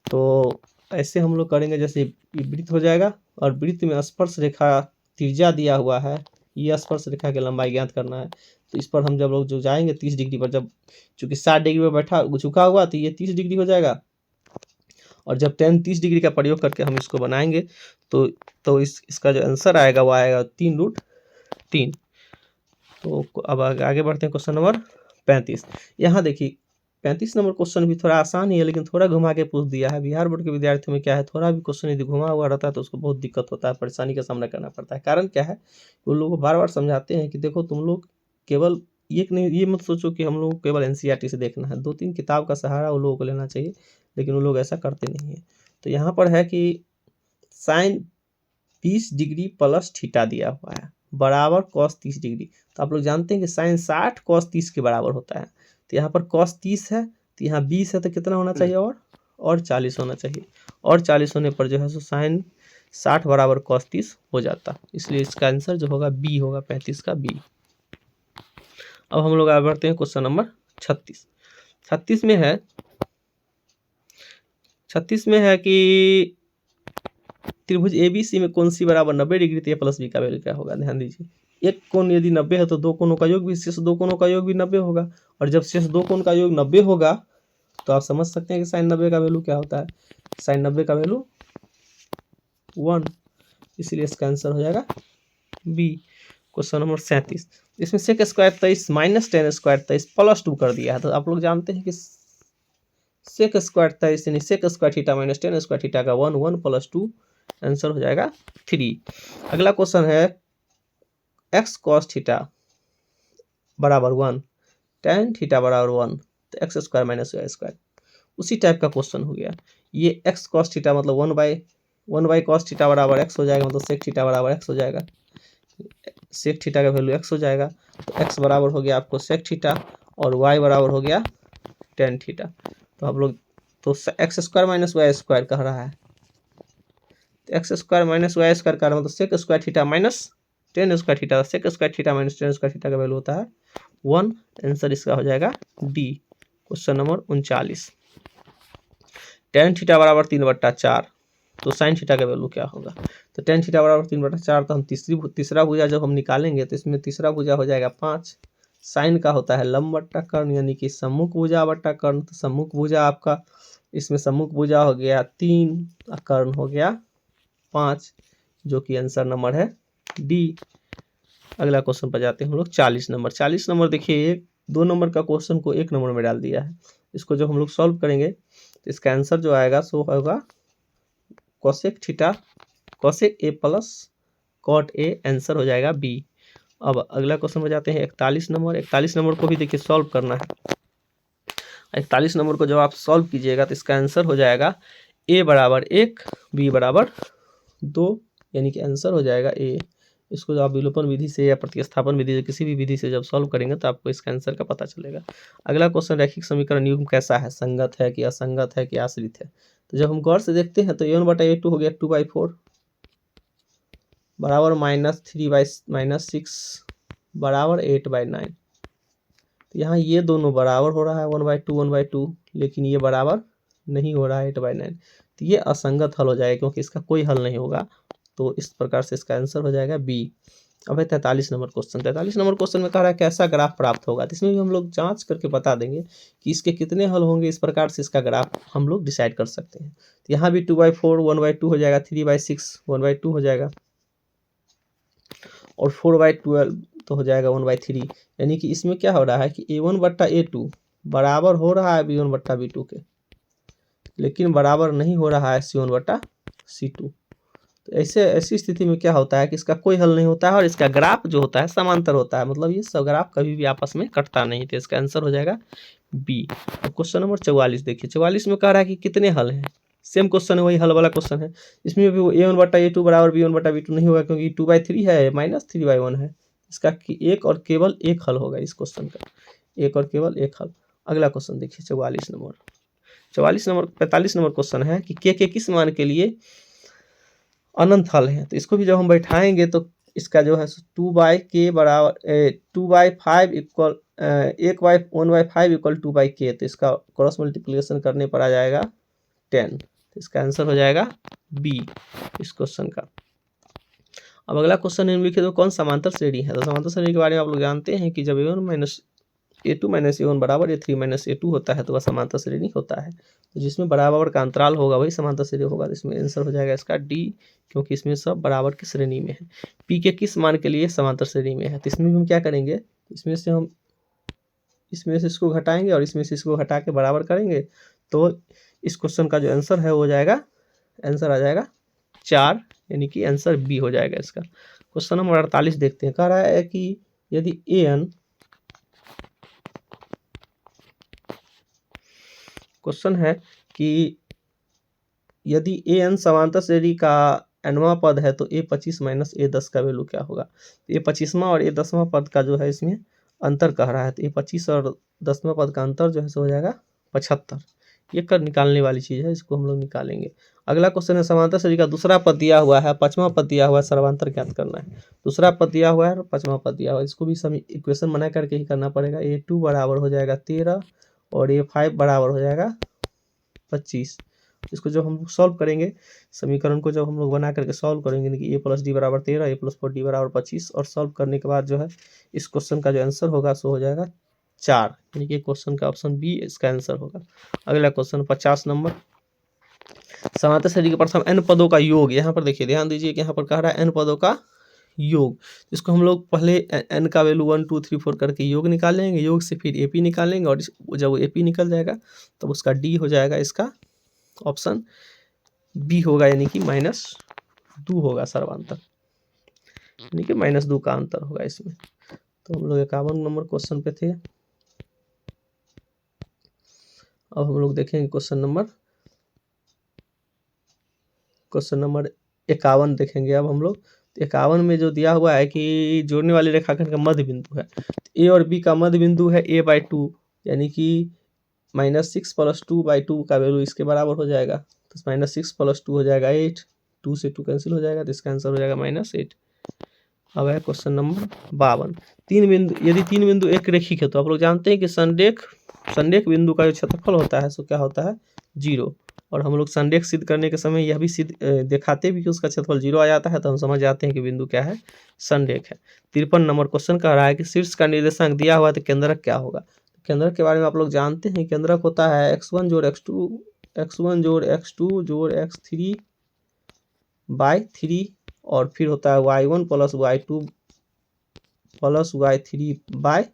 S1: तो ऐसे हम लोग करेंगे, जैसे वृत्त हो जाएगा और वृत्त में स्पर्श रेखा त्रिज्या दिया हुआ है, ये स्पर्श रेखा की लंबाई ज्ञात करना है। तो इस पर हम जब लोग जो जाएंगे 30 डिग्री पर, जब चूंकि 60 डिग्री पर बैठा झुका हुआ तो ये 30 डिग्री हो जाएगा, और जब 30 डिग्री का प्रयोग करके हम इसको बनाएंगे तो इसका जो आंसर आएगा वो आएगा 3√3। तो अब आगे बढ़ते हैं क्वेश्चन नंबर 35। यहाँ देखिए 35 नंबर क्वेश्चन भी थोड़ा आसान ही है, लेकिन थोड़ा घुमा के पूछ दिया है। बिहार बोर्ड के विद्यार्थियों में क्या है, थोड़ा भी क्वेश्चन यदि घुमा हुआ रहता है तो उसको बहुत दिक्कत होता है, परेशानी का सामना करना पड़ता है। कारण क्या है, वो लोग बार बार समझाते हैं कि देखो तुम लोग केवल एक नहीं, ये मत सोचो कि हम लोग को केवल NCERT से देखना है, 2-3 किताब का सहारा वो लोगों को लेना चाहिए, लेकिन वो लोग ऐसा करते नहीं है। तो यहाँ पर है कि साइन 20 डिग्री प्लस थीटा दिया हुआ है बराबर कॉस 30 डिग्री। तो आप लोग जानते हैं कि साइन 60 कॉस 30 के बराबर होता है। तो यहाँ पर कॉस 30 है तो यहाँ 20 है, तो कितना होना चाहिए, और 40 होना चाहिए, और 40 होने पर जो है सो साइन 60 बराबर कॉस 30 हो जाता। इसलिए इसका आंसर जो होगा बी होगा, 35 का बी। अब हम लोग आगे बढ़ते हैं क्वेश्चन नंबर 36। 36 में है कि त्रिभुज ABC में कौन सी बराबर 90 डिग्री, तो A प्लस B का वैल्यू क्या होगा। ध्यान दीजिए, एक कोण यदि 90 है तो दो कोणों का योग भी, शेष दो कोणों का योग भी 90 होगा, और जब शेष दो कोण का योग 90 होगा तो आप समझ सकते हैं कि साइन 90 का वैल्यू क्या होता है। साइन 90 का वैल्यू 1, इसलिए इसका आंसर हो जाएगा बी। क्वेश्चन नंबर 37, इसमें sec square 23 minus tan square 23 plus 2 कर दिया है। तो आप लोग जानते हैं कि सेक स्क्वायर 23 यानी sec square theta minus tan square theta का 1 1 प्लस 2, आंसर हो जाएगा 3। अगला क्वेश्चन है एक्स कॉस थीटा बराबर 1 टेन थीटा बराबर 1, तो x square minus y square, उसी टाइप का क्वेश्चन हो गया। ये एक्स कॉस थीटा मतलब 1 बाई कॉस थीटा बराबर एक्स हो जाएगा, मतलब सेक थीटा बराबर एक्स हो जाएगा, सेक थीटा का वैल्यू एक्स हो जाएगा। तो एक्स बराबर हो गया आपको सेक थीटा और वाई बराबर हो गया टेन थीटा। तो आप लोग तो x square minus y square कह रहा है, तो x square minus y square का मतलब sec square theta minus tan square theta, sec square theta minus tan square theta का वैल्यू होता है 1। आंसर इसका हो जाएगा D. Question number 39, tan theta बराबर 3/4, तो साइन थीटा का वैल्यू क्या होगा। तो टेन थीटा बराबर 3/4, तो हम तीसरा भुजा जब हम निकालेंगे तो इसमें तीसरा भुजा हो जाएगा 5। साइन का होता है लंब बट्टा कर्ण, यानी कि सम्मुख भुजा बट्टा कर्ण। तो सम्मुख भुजा आपका, इसमें सम्मुख भुजा हो गया 3 और कर्ण हो गया 5, जो कि आंसर नंबर है डी। अगला क्वेश्चन पर जाते हैं हम लोग 40 नंबर। 40 नंबर देखिए, 2 नंबर का क्वेश्चन को 1 नंबर में डाल दिया है। इसको जब हम लोग सॉल्व करेंगे तो इसका आंसर जो आएगा सो होगा cosec theta cosec A plus cot A, answer हो जाएगा बी। अब अगला क्वेश्चन पर जाते हैं 41 नंबर। 41 नंबर को भी देखिए सॉल्व करना है। 41 नंबर को जब आप सॉल्व कीजिएगा तो इसका आंसर हो जाएगा ए बराबर 1 बी बराबर 2, यानी कि आंसर हो जाएगा ए। इसको जब आप विलोपन विधि से या प्रतिस्थापन विधि से किसी भी विधि से जब सॉल्व करेंगे तो आपको इसका आंसर का पता चलेगा। अगला क्वेश्चन, रैखिक समीकरण युग्म कैसा है, संगत है कि असंगत है कि आश्रित है। तो जब हम गौर से देखते हैं तो a1/a2 हो गया 2/4, बराबर -3/-6 बराबर 8/9। तो यहाँ ये दोनों बराबर हो रहा है 1/2 लेकिन ये बराबर नहीं हो रहा है 8/9। तो ये असंगत हल हो जाएगा क्योंकि इसका कोई हल नहीं होगा। तो इस प्रकार से इसका आंसर हो जाएगा बी। अब है 43 नंबर क्वेश्चन। 43 नंबर क्वेश्चन में कह रहा है कैसा ग्राफ प्राप्त होगा। तो इसमें भी हम लोग जांच करके बता देंगे कि इसके कितने हल होंगे। इस प्रकार से इसका ग्राफ हम लोग डिसाइड कर सकते हैं। तो यहाँ भी 2/4 1/2 हो जाएगा, 3/6 1/2 हो जाएगा और 4/12 तो हो जाएगा 1/3। यानी कि इसमें क्या हो रहा है कि A1/A2 बराबर हो रहा है B1/B2 के, लेकिन बराबर नहीं हो रहा है C1/C2। तो ऐसी स्थिति में क्या होता है कि इसका कोई हल नहीं होता है और इसका ग्राफ जो होता है समांतर होता है, मतलब ये सब ग्राफ कभी भी आपस में कटता नहीं। तो इसका आंसर हो जाएगा बी। अब क्वेश्चन नंबर 44 देखिए। 44 में कह रहा है कि कितने हल हैं। सेम क्वेश्चन है, वही हल वाला क्वेश्चन है। इसमें भी A1/A2 बराबर B1/B2 नहीं होगा क्योंकि 2/3 है -3/1 है। इसका एक और केवल एक हल होगा इस क्वेश्चन का, एक और केवल एक हल। अगला क्वेश्चन देखिए 44 नंबर। 45 नंबर क्वेश्चन है कि के किस मान के लिए अनंत हल है। तो इसको भी जब हम बैठाएंगे तो इसका जो है 2/k बराबर 2/5 इक्वल 1/1/5 इक्वल 2/k। तो इसका क्रॉस मल्टीप्लिकेशन करने पर आ जाएगा 10। तो इसका आंसर हो जाएगा बी इस क्वेश्चन का। अब अगला क्वेश्चन निम्नलिखित में कौन समांतर श्रेणी है। तो समांतर श्रेणी के बारे में आप लोग जानते हैं कि जब A2 - A1 बराबर A3 - A2 होता है तो वह समांतर श्रेणी होता है। तो जिसमें बराबर का अंतराल होगा वही समांतर श्रेणी होगा। तो इसमें आंसर हो जाएगा इसका डी, क्योंकि इसमें सब बराबर की श्रेणी में है। पी के किस मान के लिए समांतर श्रेणी में है। तो इसमें भी हम क्या करेंगे, इसमें से इसको घटाएंगे और इसमें से इसको घटा के बराबर करेंगे। तो इस क्वेश्चन का जो आंसर है वो हो जाएगा, आंसर आ जाएगा 4, यानी कि आंसर बी हो जाएगा इसका। क्वेश्चन नंबर 48 देखते हैं। कह रहा है कि यदि क्वेश्चन है कि यदि an समांतर श्रेणी का nवां पद है तो A25 - A10 का वैल्यू क्या होगा। तो A25वां और A10वां पद का जो है इसमें अंतर कह रहा है। तो A25 और 10वां पद का अंतर जो है सो हो जाएगा 75। ये कर निकालने वाली चीज़ है, इसको हम लोग निकालेंगे। अगला क्वेश्चन है समांतर श्रेणी का दूसरा पद दिया हुआ है, 5वां पद दिया हुआ है, सर्वांतर ज्ञात करना है। दूसरा पद दिया हुआ है और 5वां पद दिया हुआ है, इसको भी सभी इक्वेशन बना करके ही करना पड़ेगा। A2 बराबर हो जाएगा 13 और A5 बराबर हो जाएगा 25। इसको जब हम सॉल्व करेंगे, समीकरण को जब हम लोग बना करके सॉल्व करेंगे कि A + D बराबर 13, A + 4D बराबर 25 और सॉल्व करने के बाद जो है इस क्वेश्चन का जो आंसर होगा सो हो जाएगा 4, यानी कि क्वेश्चन का ऑप्शन बी इसका आंसर होगा। अगला क्वेश्चन 50 नंबर। समांतर श्रेणी के प्रथम n पदों का योग। यहाँ पर देखिए, ध्यान दीजिए कि यहाँ पर कह रहा है n पदों का योग। इसको हम लोग पहले n का वैल्यू 1 2 3 4 करके योग निकालेंगे, योग से फिर AP निकालेंगे और जब AP निकल जाएगा तब उसका D हो जाएगा, इसका ऑप्शन बी होगा, यानी कि -2 होगा सर्वांतर, यानी कि -2 का अंतर होगा इसमें। तो हम लोग 51 नंबर क्वेश्चन पे थे। अब हम लोग देखेंगे क्वेश्चन नंबर 51 देखेंगे। अब हम लोग 51 में जो दिया हुआ है कि जोड़ने वाले रेखाखंड का मध्य बिंदु है। ए और बी का मध्य बिंदु है A/2, यानी कि -6 + 2/2 का वैल्यू इसके बराबर हो जाएगा। तो -6 + 2 हो जाएगा 8, 2 से 2 कैंसिल हो जाएगा, तो इसका आंसर हो जाएगा -8। अब है क्वेश्चन नंबर 52। यदि तीन बिंदु एक रेखिक है तो आप लोग जानते हैं कि संरेख बिंदु का जो क्षेत्रफल होता है सो क्या होता है 0। और हम लोग संरेख सिद्ध करने के समय यह भी दिखाते भी कि उसका क्षेत्रफल 0 आ जाता है, तो हम समझ जाते हैं कि बिंदु क्या है, संरेख है। 53 नंबर क्वेश्चन कह रहा है कि शीर्ष का निर्देशांक दिया हुआ है तो केंद्रक क्या होगा। केंद्रक के बारे में आप लोग जानते हैं, केंद्रक होता है x1 + x2 x1 + x2 + x3/3 और फिर होता है y1 + y2 + y3/3।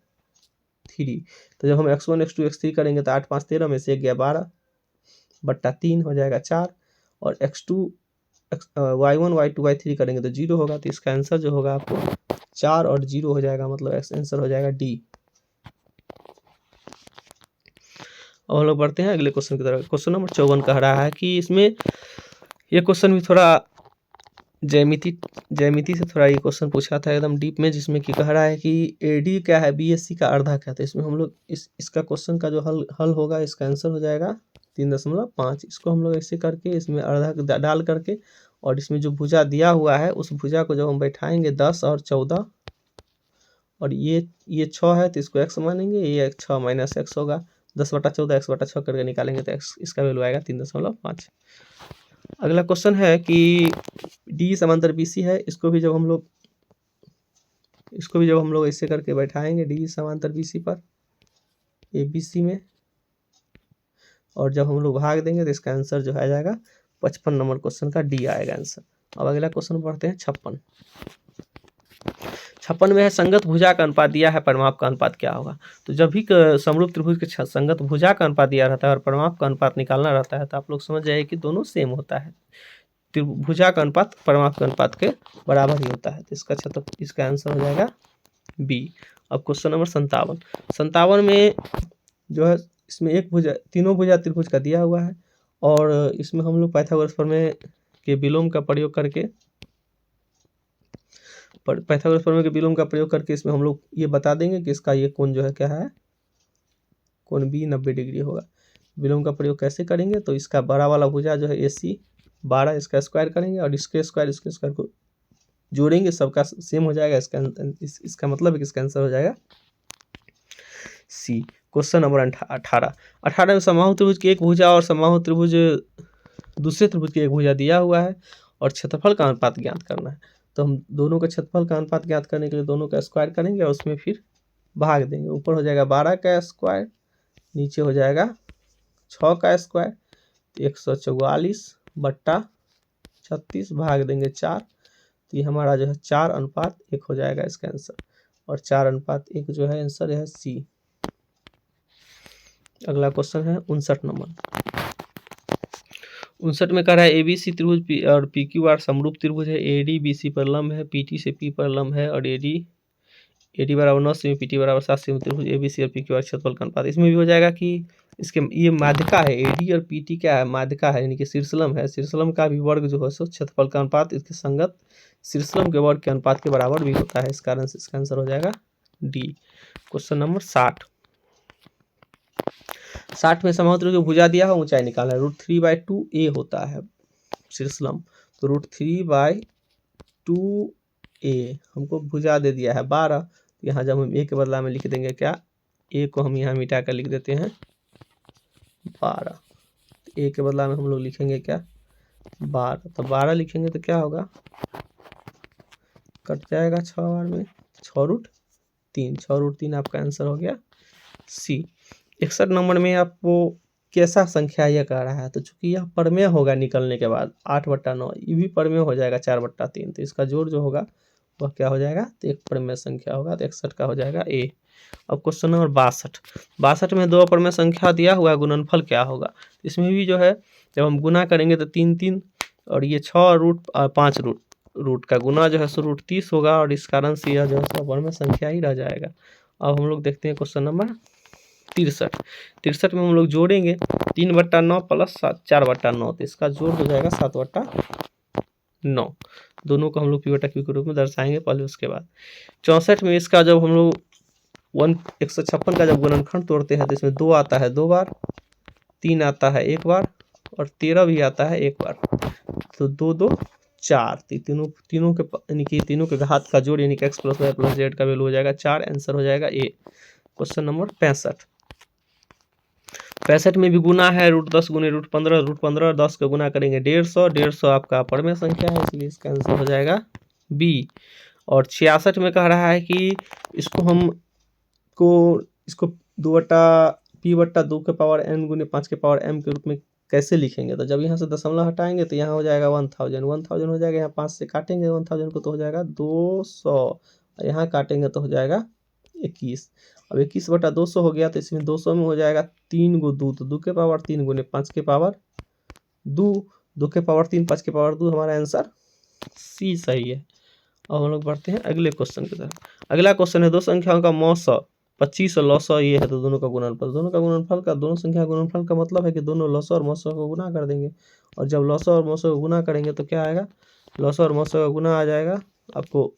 S1: तो जब हम x1 x2 x3 करेंगे तो 8 5 13 में से 1 गया 12/3 हो जाएगा 4 और y1 y2 y3 करेंगे तो 0 होगा। तो इसका आंसर जो होगा आपको 4 और 0 हो जाएगा, मतलब आंसर हो जाएगा डी। और हम लोग बढ़ते हैं अगले क्वेश्चन की तरफ। क्वेश्चन नंबर 54 कह रहा है कि इसमें ये क्वेश्चन भी थोड़ा ज्यामिति से थोड़ा ये क्वेश्चन पूछा था एकदम डीप में, जिसमें कि कह रहा है कि AD क्या है, BSC का अर्धा क्या था। इसमें हम लोग इसका क्वेश्चन का जो हल होगा, इसका आंसर हो जाएगा 3.5। इसको हम लोग ऐसे करके इसमें अर्धा डाल करके और इसमें जो भुजा दिया हुआ है उस भुजा को जब हम बैठाएंगे 10 और 14 और ये 6 है तो इसको x मानेंगे, ये 6 माइनस x होगा, 10/14 x/6 करके निकालेंगे तो x इसका वैल्यू आएगा 3.5। अगला क्वेश्चन है कि डी समांतर BC है, इसको भी जब हम लोग ऐसे करके बैठाएंगे डी समांतर BC पर ABC में, और जब हम लोग भाग देंगे तो इसका आंसर जो आ जाएगा 55 नंबर क्वेश्चन का डी आएगा आंसर। अब अगला क्वेश्चन पढ़ते हैं 56 में है संगत भुजा का अनुपात दिया है, परिमाप का अनुपात क्या होगा। तो जब भी समरूप त्रिभुज के संगत भुजा का अनुपात दिया रहता है और परिमाप का अनुपात निकालना रहता है तो आप लोग समझ जाइए कि दोनों सेम होता है, भुजा का अनुपात परिमाप के अनुपात के बराबर ही होता है, तो इसका आंसर हो जाएगा बी। अब क्वेश्चन नंबर 57 में जो है इसमें एक भुजा तीनों भुजा त्रिभुज का दिया हुआ है और इसमें हम लोग पाइथागोरस प्रमेय के विलोम का प्रयोग करके इसमें हम लोग ये बता देंगे कि इसका ये कोण जो है क्या है, कोण बी 90 डिग्री होगा। विलोम का प्रयोग कैसे करेंगे, तो इसका बड़ा वाला भुजा जो है AC 12, इसका स्क्वायर करेंगे और इसके स्क्वायर को जोड़ेंगे, सबका सेम हो जाएगा, इसका मतलब है कि इसका आंसर हो जाएगा सी। क्वेश्चन नंबर 18 में समबाहु त्रिभुज की एक भुजा और समबाहु त्रिभुज दूसरे त्रिभुज की एक भुजा दिया हुआ है और क्षेत्रफल का अनुपात ज्ञात करना है। तो हम दोनों का क्षेत्रफल का अनुपात ज्ञात करने के लिए दोनों का स्क्वायर करेंगे और उसमें फिर भाग देंगे। ऊपर हो जाएगा 12 का स्क्वायर, नीचे हो जाएगा 6 का स्क्वायर, 144/36 भाग देंगे 4, तो ये हमारा जो है 4:1 हो जाएगा इसका आंसर, और 4:1 जो है आंसर है सी। अगला क्वेश्चन है 59 नंबर। 59 में कह रहा है ABC त्रिभुज और PQR समरूप त्रिभुज है, AD BC पर लंब है, PT से P पर लंब है और AD बराबर 9 सेमी, PT बराबर 7 सेमी त्रिभुज ABC और PQR क्षेत्रफल का अनुपात। इसमें भी हो जाएगा कि इसके ये माध्यिका है, AD और PT क्या है, माध्यिका है, यानी कि शीर्षलम है, शीर्षलम का भी वर्ग जो है सो क्षेत्रफल का अनुपात इसके संगत शीर्षलम के वर्ग के अनुपात के बराबर भी होता है, इस कारण से इसका आंसर हो जाएगा डी। क्वेश्चन नंबर 60 में समबाहु त्रिभुज की भुजा दिया है, ऊंचाई निकालना है, √3/2a होता है शीर्षलम, तो √3/2a हमको भुजा दे दिया है 12, तो यहाँ जब हम a के बदला में लिख देंगे क्या, a को हम यहाँ मिटा कर लिख देते हैं 12, तो a के बदला में हम लोग लिखेंगे क्या 12, तो 12 लिखेंगे तो क्या होगा, कट जाएगा 6 बार में, 6√3 आपका आंसर हो गया सी। 61 नंबर में आपको कैसा संख्या यह कह रहा है, तो चूंकि यह परमेय होगा निकलने के बाद 8/9, ये भी परमेय हो जाएगा 4/3, तो इसका जोड़ जो होगा वह क्या हो जाएगा, तो एक परमेय संख्या होगा, तो 61 का हो जाएगा ए। अब क्वेश्चन नंबर 62 में दो अपरमेय संख्या दिया हुआ है, गुणनफल क्या होगा। इसमें भी जो है जब हम गुना करेंगे तो 3 और ये 6 रूट का गुना जो है सो √30 होगा, और इस कारण से यह जो है अपरमेय संख्या ही रह जाएगा। अब हम लोग देखते हैं क्वेश्चन नंबर 63 में हम लोग जोड़ेंगे 3/9 प्लस 4/9, तो इसका जोड़ हो जाएगा 7/9। दोनों को हम लोग P/Q के रूप में दर्शाएंगे पहले, उसके बाद 64 में इसका जब हम लोग 156 का जब गुणनखंड तोड़ते हैं तो इसमें 2 आता है 2 बार, 3 आता है 1 बार और 13 भी आता है 1 बार, तो 2 2 4, तीनों के यानी कि तीनों के घात का जोड़ यानी कि x + y + z का वैल्यू हो जाएगा 4, आंसर हो जाएगा ए। क्वेश्चन नंबर 65 में भी गुना है, √10 × √15 10 का गुना करेंगे 150 आपका अपरमेय संख्या है, इसलिए इसका आंसर हो जाएगा बी। और 66 में कह रहा है कि इसको 2/p/2 के पावर n × 5 के पावर m के रूप में कैसे लिखेंगे, तो जब यहाँ से दशमलव हटाएंगे तो यहाँ हो जाएगा 1000 हो जाएगा, यहाँ 5 से काटेंगे 1000 को तो हो जाएगा 200, यहाँ काटेंगे तो हो जाएगा 21। अब 21/200 हो गया, तो इसमें 200 में हो जाएगा 3 × 2, तो 2 के पावर 3 × 5 के पावर 2, 2 के पावर 3 5 के पावर 2, हमारा आंसर सी सही है। अब हम लोग बढ़ते हैं अगले क्वेश्चन की तरफ। अगला क्वेश्चन है दो संख्याओं का मौसा 25 और लौसा ये है, तो दोनों का गुणनफल, दोनों संख्या गुणनफल का मतलब है कि दोनों लौसा और मौसा को गुना कर देंगे, और जब लौसा और मौसा को गुना करेंगे तो क्या आएगा, लौसा और मौसा का गुना आ जाएगा आपको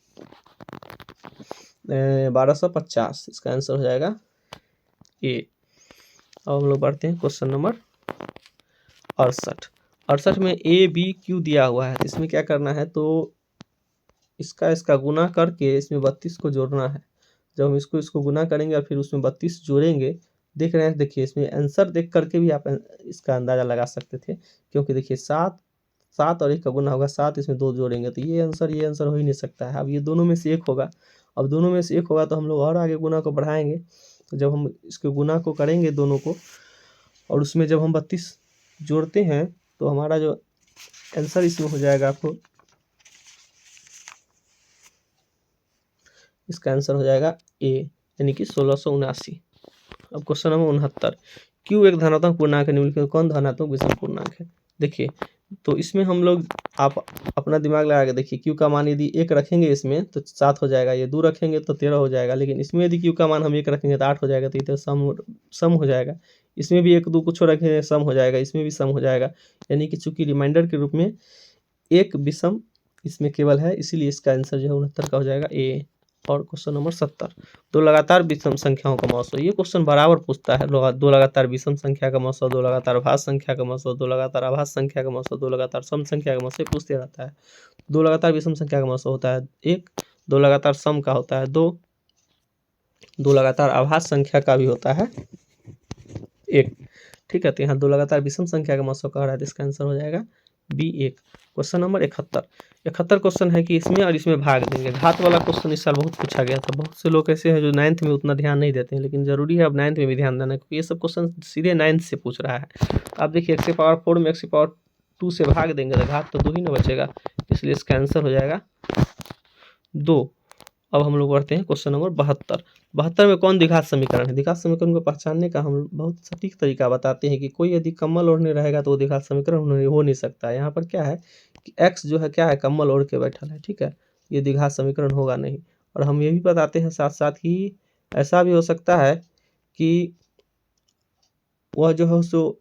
S1: 1250, इसका आंसर हो जाएगा ए। अब हम लोग बढ़ते हैं क्वेश्चन नंबर 68। 68 में ए बी क्यू दिया हुआ है, तो इसमें क्या करना है, तो इसका गुना करके इसमें 32 को जोड़ना है। जब हम इसको गुना करेंगे और फिर उसमें 32 जोड़ेंगे, देख रहे हैं, देखिए इसमें आंसर देख करके भी आप इसका अंदाज़ा लगा सकते थे, क्योंकि देखिए 7 और 1 का गुना होगा 7, इसमें 2 जोड़ेंगे तो ये आंसर हो ही नहीं सकता है। अब ये दोनों में से एक होगा, अब दोनों में से एक होगा तो हम लोग और आगे गुना को बढ़ाएंगे। तो जब हम इसके गुना को करेंगे दोनों को, और उसमें जब हम 32 जोड़ते हैं तो हमारा जो आंसर इसमें हो जाएगा, आपको इसका आंसर हो जाएगा ए, यानी कि 1679। अब क्वेश्चन नंबर 69, क्यों एक धनात्मक पूर्णांक है, निम्नलिखित में कौन धनात्मक विषम पूर्णांक है। देखिए, तो इसमें हम लोग आप अपना दिमाग लगा के देखिए, क्यू का मान यदि 1 रखेंगे इसमें तो 7 हो जाएगा, ये 2 रखेंगे तो 13 हो जाएगा, लेकिन इसमें यदि क्यू का मान हम 1 रखेंगे तो 8 हो जाएगा, तो ये तो सम हो जाएगा। इसमें भी 1 2 कुछ रखेंगे सम हो जाएगा, इसमें भी सम हो जाएगा, यानी कि चूंकि रिमाइंडर के रूप में एक विषम इसमें केवल है, इसीलिए इसका आंसर जो है 69 का हो जाएगा ए। और क्वेश्चन नंबर 70, दो लगातार विषम संख्याओं का मौसम। ये क्वेश्चन बराबर पूछता है, दो लगातार विषम संख्या का मौसम, दो लगातार भाज्य संख्या का मौसम, दो लगातार अभाज्य संख्या का मौसम, दो लगातार सम संख्या का मौसम पूछते रहता है। दो लगातार विषम संख्या का मौसम होता है 1, दो लगातार सम का होता है 2, दो लगातार अभाज्य संख्या का भी होता है 1। ठीक है, तो यहाँ दो लगातार विषम संख्या का मौसम कह रहा है, तो इसका आंसर हो जाएगा बी 1। क्वेश्चन नंबर 71 क्वेश्चन है कि इसमें और इसमें भाग देंगे। घात वाला क्वेश्चन इस साल बहुत पूछा गया था, बहुत से लोग ऐसे हैं जो 9th में उतना ध्यान नहीं देते हैं, लेकिन जरूरी है अब 9th में भी ध्यान देना, क्योंकि ये सब क्वेश्चन सीधे 9th से पूछ रहा है। आप देखिए x⁴ में x⁴ से भाग देंगे तो घात तो 2 ही ना बचेगा, इसलिए इसका आंसर हो जाएगा 2। अब हम लोग बढ़ते हैं क्वेश्चन नंबर 72 में कौन द्विघात समीकरण है। द्विघात समीकरण को पहचानने का हम बहुत सटीक तरीका बताते हैं कि कोई यदि कम्बल ओढ़ने रहेगा तो वो द्विघात समीकरण हो नहीं सकता। यहाँ पर क्या है कि x जो है क्या है, कम्बल ओढ़ के बैठल है, ठीक है, ये द्विघात समीकरण होगा नहीं। और हम ये भी बताते हैं साथ साथ कि ऐसा भी हो सकता है कि वह जो है सो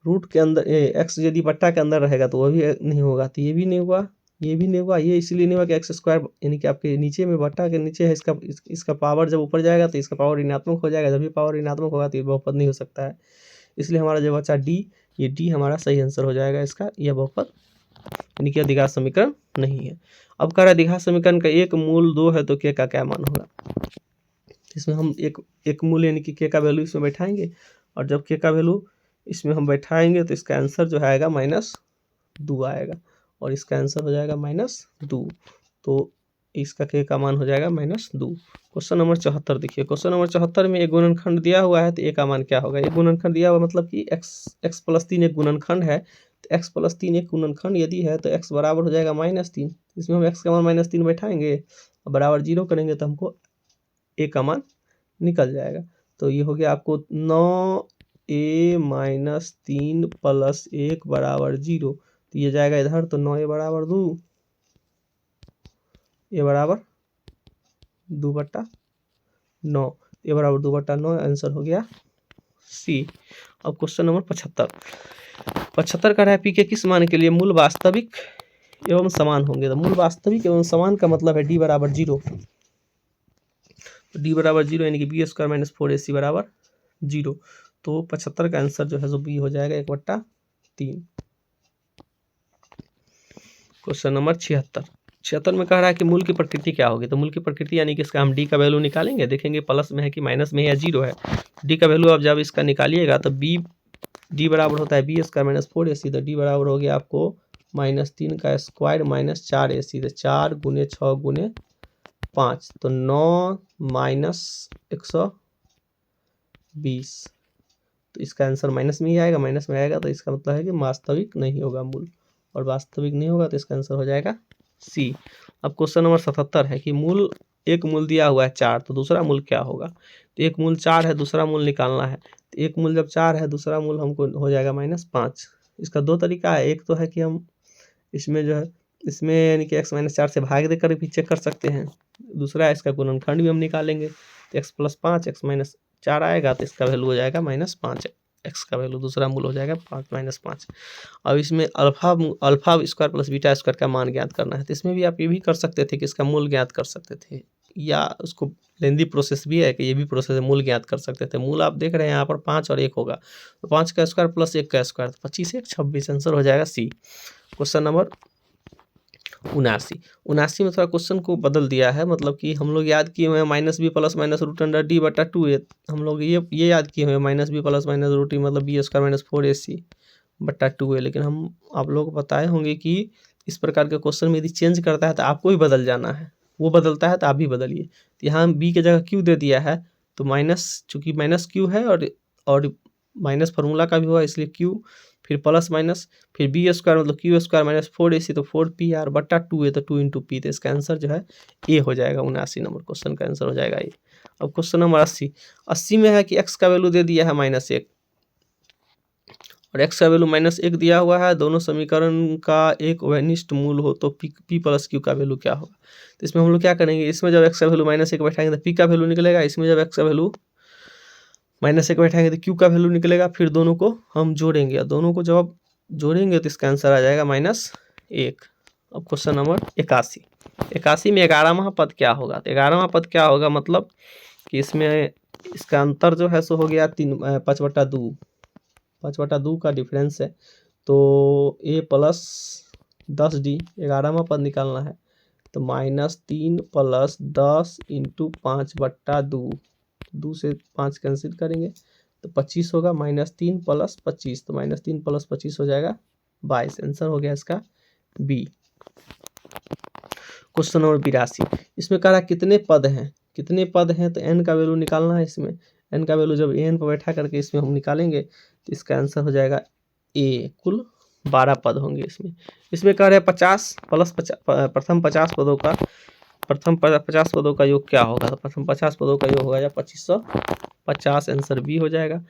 S1: रूट के अंदर x यदि बट्टा के अंदर रहेगा तो वह भी नहीं होगा, तो ये भी नहीं हुआ, ये भी नहीं हुआ, ये इसलिए नहीं हुआ कि x² यानी कि आपके नीचे में बट्टा के नीचे है, इसका पावर जब ऊपर जाएगा तो इसका पावर ऋणात्मक हो जाएगा, जब भी पावर ऋणात्मक होगा तो ये बहुपद नहीं हो सकता है। इसलिए हमारा जो बचा डी, ये डी हमारा सही आंसर हो जाएगा इसका, यह बहुपद यानी कि द्विघात समीकरण नहीं है। अब कह रहा है द्विघात समीकरण का एक मूल 2 है तो के का क्या मान होगा। इसमें हम एक मूल यानी कि के का वैल्यू इसमें बैठाएंगे, और जब के का वैल्यू इसमें हम बैठाएंगे तो इसका आंसर जो आएगा -2 आएगा, और इसका आंसर हो जाएगा -2, तो इसका के का मान हो जाएगा -2। क्वेश्चन नंबर 74 देखिए, क्वेश्चन नंबर 74 में एक गुणनखंड दिया हुआ है, तो ए का मान क्या होगा। एक गुणनखंड दिया हुआ मतलब कि x+3 एक गुणनखंड है, तो x+3 एक गुणनखंड यदि है तो x बराबर हो जाएगा -3। इसमें हम x का मान -3 बैठाएंगे और बराबर 0 करेंगे तो हमको ए का मान निकल जाएगा। तो ये हो गया आपको 9a - 3 + 1 बराबर 0, तो ये जाएगा इधर, तो 9a बराबर 2, ए बराबर 2/9, ए बराबर 2/9, आंसर हो गया सी। अब क्वेश्चन नंबर 75 का है, पी के किस मान के लिए मूल वास्तविक एवं समान होंगे। तो मूल वास्तविक एवं समान का मतलब है डी बराबर 0, डी बराबर 0 यानी कि b² - 4ac बराबर 0, तो 75 का आंसर जो है सो बी हो जाएगा 1/3। क्वेश्चन नंबर 76 में कह रहा है कि मूल की प्रकृति क्या होगी। तो मूल की प्रकृति यानी कि इसका हम डी का वैल्यू निकालेंगे, देखेंगे प्लस में है कि माइनस में है या 0 है। डी का वैल्यू अब जब इसका निकालिएगा तो डी बराबर होता है b² - 4ac, तो डी बराबर हो गया आपको -3 का स्क्वायर -4ac, तो 4 × 6 × 5, तो 9 - 120, तो इसका आंसर माइनस में ही आएगा, माइनस में आएगा तो इसका मतलब है कि वास्तविक नहीं होगा मूल, और वास्तविक नहीं होगा तो इसका आंसर हो जाएगा सी। अब क्वेश्चन नंबर 77 है कि एक मूल दिया हुआ है 4, तो दूसरा मूल क्या होगा। तो एक मूल 4 है, दूसरा मूल निकालना है, तो एक मूल जब 4 है दूसरा मूल हमको हो जाएगा -5। इसका 2 तरीका है, एक तो है कि हम इसमें जो है इसमें यानी कि x - 4 से भाग देकर भी चेक कर सकते हैं, दूसरा है इसका गुणनखंड भी हम निकालेंगे, तो x + 5 x - 4 आएगा तो इसका वैल्यू हो जाएगा -5, x का वैल्यू दूसरा मूल हो जाएगा 5 -5। अब इसमें अल्फा स्क्वायर + बीटा स्क्वायर का मान ज्ञात करना है, तो इसमें भी आप ये भी कर सकते थे कि इसका मूल ज्ञात कर सकते थे, या उसको लेंदी प्रोसेस भी है कि ये भी प्रोसेस है, मूल ज्ञात कर सकते थे। मूल आप देख रहे हैं यहाँ पर 5 और 1 होगा, तो 5 का स्क्वायर प्लस 1 का स्क्वायर, तो 25 1 26, आंसर हो जाएगा सी। क्वेश्चन नंबर 79 में थोड़ा क्वेश्चन को बदल दिया है, मतलब कि हम लोग याद किए हुए हैं minus b plus minus root under D बटा 2a, हम लोग ये याद किए हुए हैं minus b plus minus root D मतलब बी स्क्वायर माइनस 4ac बटा 2a, लेकिन हम आप लोग को बताए होंगे कि इस प्रकार के क्वेश्चन में यदि चेंज करता है तो आपको ही बदल जाना है, वो बदलता है तो आप भी बदलिए। तो यहाँ बी की जगह क्यू दे दिया है, तो माइनस, चूँकि माइनस क्यू है और माइनस फार्मूला का भी हुआ इसलिए क्यू, फिर प्लस माइनस, फिर बी स्क्वायर मतलब क्यू स्क्वायर माइनस 4ac, तो 4pr बटा 2a, तो 2 इंटू पी, तो इसका आंसर जो है ए हो जाएगा। 79 नंबर क्वेश्चन का आंसर हो जाएगा ए। अब क्वेश्चन नंबर 80 में है कि एक्स का वैल्यू दे दिया है -1 और एक्स का वैल्यू -1 दिया हुआ है, दोनों समीकरण का एक वैनिष्ट मूल हो तो पी प्लस क्यू का वैल्यू क्या होगा। तो इसमें हम लोग क्या करेंगे, इसमें जब एक्स का वैल्यू -1 बैठाएंगे तो पी का वैल्यू निकलेगा, इसमें जब एक्स का वैल्यू -1 बैठाएंगे तो क्यू का वैल्यू निकलेगा, फिर दोनों को हम जोड़ेंगे और दोनों को जब आप जोड़ेंगे तो इसका आंसर आ जाएगा -1। अब क्वेश्चन नंबर 81 में 11वां पद क्या होगा। तो 11वां पद क्या होगा, मतलब कि इसमें इसका अंतर जो है सो हो गया 5/2, 5/2 का डिफरेंस है, तो a प्लस 10d 11वां पद निकालना है, तो -3 प्लस 10 इंटू 5/2, 2 से 5 कैंसिल करेंगे तो 25 होगा, -3 प्लस 25, तो -3 प्लस 25 हो जाएगा 22, आंसर हो गया इसका बी। क्वेश्चन नंबर 82, इसमें कह रहा है कितने पद हैं, तो n का वैल्यू निकालना है। इसमें n का वैल्यू जब an पर बैठा करके इसमें हम निकालेंगे तो इसका आंसर हो जाएगा a। कुल 12 पद होंगे इसमें कह रहे हैं 50 प्लस प्रथम 50 पदों का योग क्या होगा। तो प्रथम 50 पदों का योग होगा या 2550, आंसर बी हो जाएगा।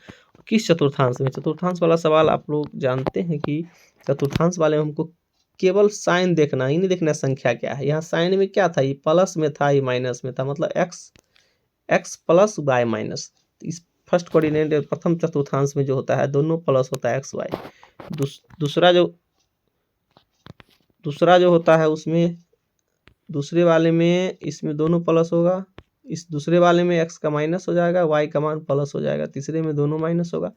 S1: किस चतुर्थांश में, चतुर्थांश वाला सवाल आप लोग जानते हैं कि चतुर्थांश वाले में हमको केवल साइन देखना ही नहीं देखना संख्या क्या है। यहाँ साइन में क्या था, ये प्लस में था, ये माइनस में था, मतलब एक्स प्लस वाई माइनस। इस फर्स्ट कोऑर्डिनेट प्रथम चतुर्थांश में जो होता है दोनों प्लस होता है एक्स वाई। दूसरा जो होता है उसमें दूसरे वाले में इसमें दोनों प्लस होगा, इस दूसरे वाले में एक्स का माइनस हो जाएगा, वाई का मान प्लस हो जाएगा, तीसरे में दोनों माइनस होगा,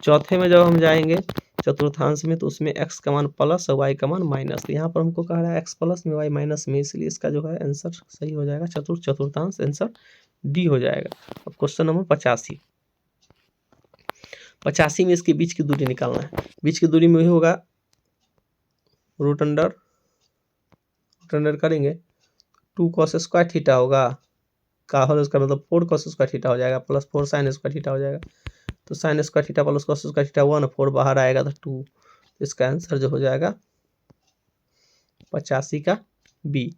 S1: चौथे में जब हम जाएंगे चतुर्थांश में तो उसमें एक्स का मान प्लस और वाई का मान माइनस। तो यहाँ पर हमको कह रहा है एक्स प्लस में वाई माइनस में, इसलिए इसका जो है आंसर सही हो जाएगा चतुर्थांश, आंसर डी हो जाएगा। अब क्वेश्चन नंबर 85 में इसके बीच की दूरी निकालना है। बीच की दूरी में होगा रूट अंडर करेंगे 2 cos स्क्वायर थीटा होगा, का होल उसका मतलब 4 cos स्क्वायर थीटा हो जाएगा, प्लस 4 sin स्क्वायर थीटा हो जाएगा, तो sin square theta plus cos square theta 1 4 बाहर आएगा तो 2, इसका आंसर जो हो जाएगा 85 का बी।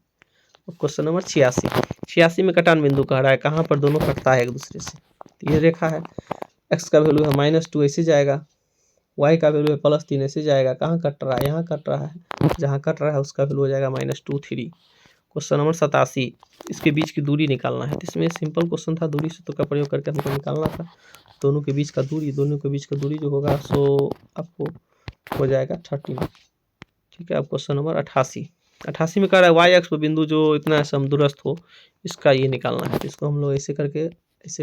S1: क्वेश्चन नंबर 86 में कटान बिंदु कह रहा है, कहाँ पर दोनों कटता है एक दूसरे से। तो ये रेखा है, एक्स का वैल्यू है -2 ऐसे जाएगा, वाई का वैल्यू है +3 ऐसे जाएगा, कहाँ कट रहा है, यहाँ कट रहा है, जहाँ कट रहा है उसका वैल्यू हो जाएगा -2 3। क्वेश्चन नंबर 87, इसके बीच की दूरी निकालना है। तो इसमें सिंपल क्वेश्चन था, दूरी सूत्र का प्रयोग करके हमको निकालना था दोनों के बीच का दूरी जो होगा सो आपको हो जाएगा 13। ठीक है। अब क्वेश्चन नंबर 88 में कह रहा है वाई एक्स पर बिंदु जो इतना समदूरस्थ हो, इसका ये निकालना है। तो इसको हम लोग ऐसे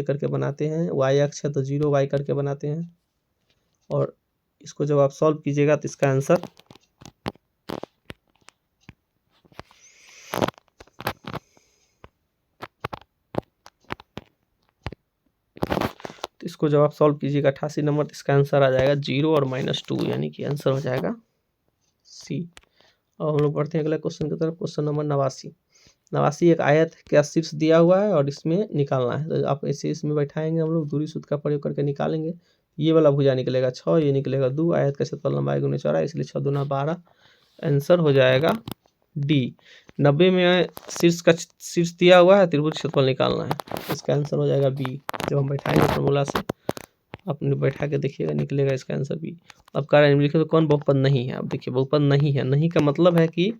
S1: करके बनाते हैं, वाई एक्स है तो 0 वाई करके बनाते हैं, और इसको जब आप सॉल्व कीजिएगा तो इसका आंसर इसको जब आप सॉल्व कीजिएगा 88 नंबर, तो इसका आंसर आ जाएगा 0 और -2, यानी कि आंसर हो जाएगा सी। और हम लोग बढ़ते हैं अगले क्वेश्चन की तरफ। क्वेश्चन नंबर 89 एक आयत का शीर्ष दिया हुआ है और इसमें निकालना है। तो आप ऐसे इसमें बैठाएंगे, हम लोग दूरी सूत्र का प्रयोग करके निकालेंगे। ये वाला भुजा निकलेगा 6, ये निकलेगा 2, आयत का क्षेत्रफल लंबाई गुने चौड़ाई, इसलिए 6 दूना 12, आंसर हो जाएगा डी। 90 में शीर्ष दिया हुआ है, त्रिभुज क्षेत्रफल निकालना है, इसका आंसर हो जाएगा बी। जब हम बैठाएंगे फॉर्मूला से, आपने बैठा के देखिएगा, निकलेगा इसका आंसर बी। अब कह रहा है निम्नलिखित में कौन बहुपद नहीं है। अब देखिए बहुपद नहीं है, नहीं का मतलब है कि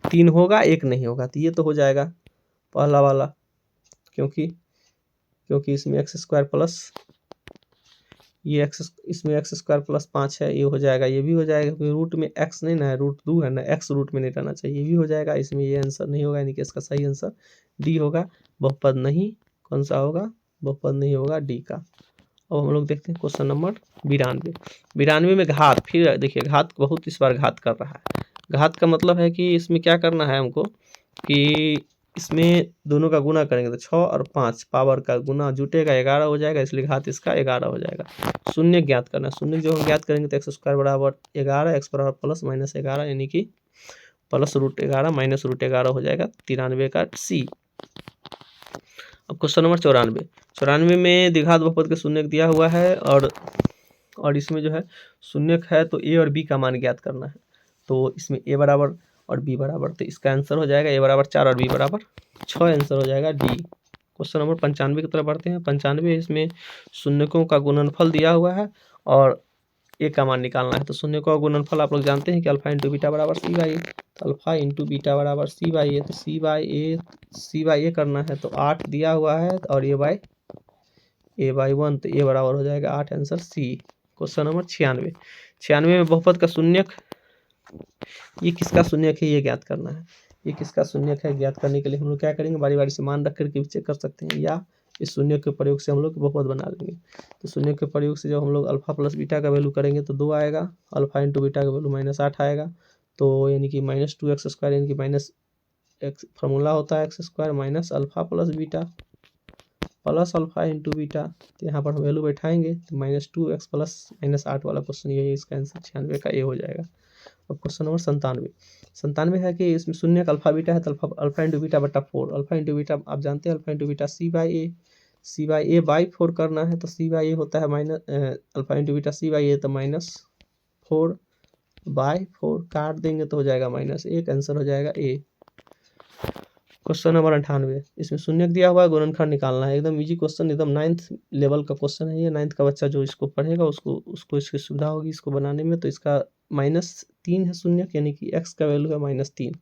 S1: 3 होगा 1 नहीं होगा, तो ये तो हो जाएगा पहला वाला, क्योंकि इसमें x² प्लस ये एक्स, इसमें एक्स स्क्वायर प्लस 5 है, ये हो जाएगा, ये भी हो जाएगा, क्योंकि रूट में एक्स नहीं ना है, रूट 2 है ना, एक्स रूट में नहीं रहना चाहिए, ये भी हो जाएगा। इसमें ये आंसर नहीं होगा, यानी कि इसका सही आंसर डी होगा। बहुपद नहीं, कौन सा होगा, बहुपद नहीं होगा, डी का। अब हम लोग देखते हैं क्वेश्चन नंबर 92। 92 में घात, फिर देखिए घात बहुत इस बार घात कर रहा है। घात का मतलब है कि इसमें क्या करना है हमको कि इसमें दोनों का गुना करेंगे तो 6 और 5 पावर का गुना जुटेगा 11 हो जाएगा, इसलिए घात इसका 11 हो जाएगा। शून्य ज्ञात करना है, शून्य जो हम ज्ञात करेंगे तो एक्स स्क्वायर बराबर 11, एक्स बराबर प्लस माइनस 11, यानी कि प्लस रूट 11 माइनस रूट 11 हो जाएगा 93 का सी। अब क्वेश्चन नंबर 94। 94 में द्विघात बहुपद के शून्य दिया हुआ है और इसमें जो है शून्य है तो ए और बी का मान ज्ञात करना है। तो इसमें ए बराबर और बी बराबर, तो इसका आंसर हो जाएगा ए बराबर 4 और बी बराबर 6, आंसर हो जाएगा डी। क्वेश्चन नंबर 95 की तरफ बढ़ते हैं। 95 इसमें शून्यकों का गुणनफल दिया हुआ है और ए का मान निकालना है। तो शून्यकों का गुणनफल आप लोग जानते हैं कि अल्फा इंटू बीटा बराबर सी बाई ए, तो अल्फा इंटू बीटा बराबर सी बाई ए, तो सी बाई ए करना है तो 8 दिया हुआ है और ए बाई 1, तो ए बराबर हो जाएगा 8, आंसर सी। Question number 96। 96 में बहुपद का शून्यक, ये किसका शून्यक है ये ज्ञात करना है। ये किसका शून्यक है ज्ञात करने के लिए हम लोग क्या करेंगे, बारी बारी से मान रख करके भी चेक कर सकते हैं, या इस शून्य के प्रयोग से हम लोग बहुपद बना लेंगे। तो शून्य के प्रयोग से जब हम लोग अल्फा प्लस बीटा का वैल्यू करेंगे तो 2 आएगा, अल्फा इंटू बीटा का वैल्यू -8 आएगा, तो यानी कि -2x² यानी कि माइनस एक्स, फार्मूला होता है x square minus alpha plus beta plus alpha into beta. तो यहाँ पर हम वैल्यू बैठाएंगे तो -2x प्लस -8 वाला क्वेश्चन ये है, इसका आंसर 96 का ए हो जाएगा। अब क्वेश्चन नंबर 97। 97 है कि इसमें शून्य का अल्फा बीटा है तो अल्फा इंटू बीटा बटा 4, अल्फा इंटू बीटा आप जानते हैं, alpha into beta C by A by 4 करना है, तो सी बाई ए होता है minus, alpha into beta C by A तो -4 बाई 4 काट देंगे तो हो जाएगा -1, आंसर हो जाएगा ए। Question number 98। इसमें शून्य दिया हुआ है, गुणनखंड निकालना है। एकदम इजी क्वेश्चन, एकदम 9th लेवल का क्वेश्चन है ये। 9th का बच्चा जो इसको पढ़ेगा उसको इसकी सुविधा होगी इसको बनाने में। तो इसका -3 है शून्य, यानी कि x का वैल्यू है -3,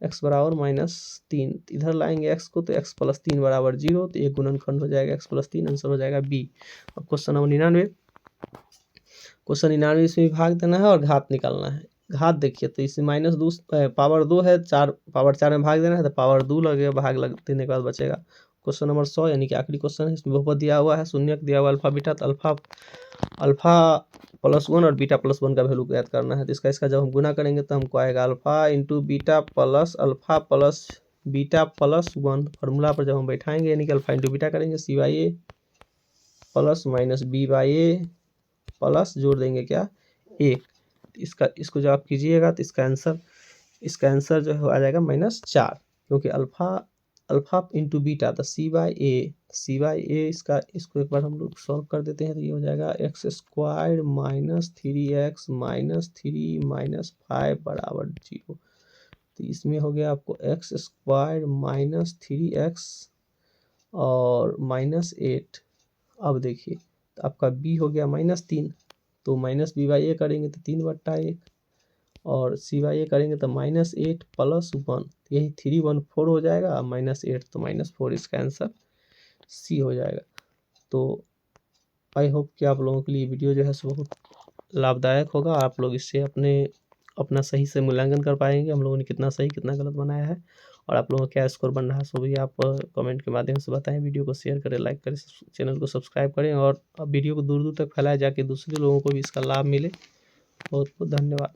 S1: x बराबर -3, इधर लाएंगे x को तो x प्लस 3 बराबर 0, तो एक गुणनखंड हो जाएगा x प्लस 3, आंसर हो जाएगा बी। अब क्वेश्चन नंबर 99। क्वेश्चन 99 इसमें भाग देना है और घात निकालना है। घात देखिए तो इसमें -2 पावर 2 है, 4 पावर 4 में भाग देना है तो पावर 2 लगेगा, भाग लग देने के बाद बचेगा। क्वेश्चन नंबर 100 यानी कि आखिरी क्वेश्चन है। इसमें बहुपद दिया हुआ है, शून्यक दिया हुआ अल्फा बीटा, तो अल्फा प्लस 1 और बीटा प्लस 1 का वैल्यू ज्ञात करना है। तो इसका जब हम गुना करेंगे तो हमको आएगा alpha into beta plus alpha plus beta plus 1, formula पर जब हम बैठाएंगे यानी कि अल्फा इंटू बीटा करेंगे C by A plus minus B by A plus जोड़ देंगे क्या 1, इसको जब आप कीजिएगा तो इसका आंसर जो है आ जाएगा -4, क्योंकि अल्फा इंटू बीटा तो सी बाई ए, इसको एक बार हम लोग सॉल्व कर देते हैं तो ये हो जाएगा x² -3x -3 -5 बराबर 0। तो इसमें हो गया आपको x² -3x और -8। अब देखिए तो आपका b हो गया -3, तो -b/a करेंगे तो 3/1 और c/a करेंगे तो -8 प्लस 1, यही 314 हो जाएगा, -8 तो -4, इसका आंसर सी हो जाएगा। तो आई होप कि आप लोगों के लिए वीडियो जो है सो बहुत लाभदायक होगा, आप लोग इससे अपना सही से मूल्यांकन कर पाएंगे हम लोगों ने कितना सही कितना गलत बनाया है, और आप लोगों का क्या स्कोर बन रहा है सो भी आप कमेंट के माध्यम से बताएं। वीडियो को शेयर करें, लाइक करें, चैनल को सब्सक्राइब करें और वीडियो को दूर दूर तक फैलाएं, जाके दूसरे लोगों को भी इसका लाभ मिले। बहुत बहुत धन्यवाद।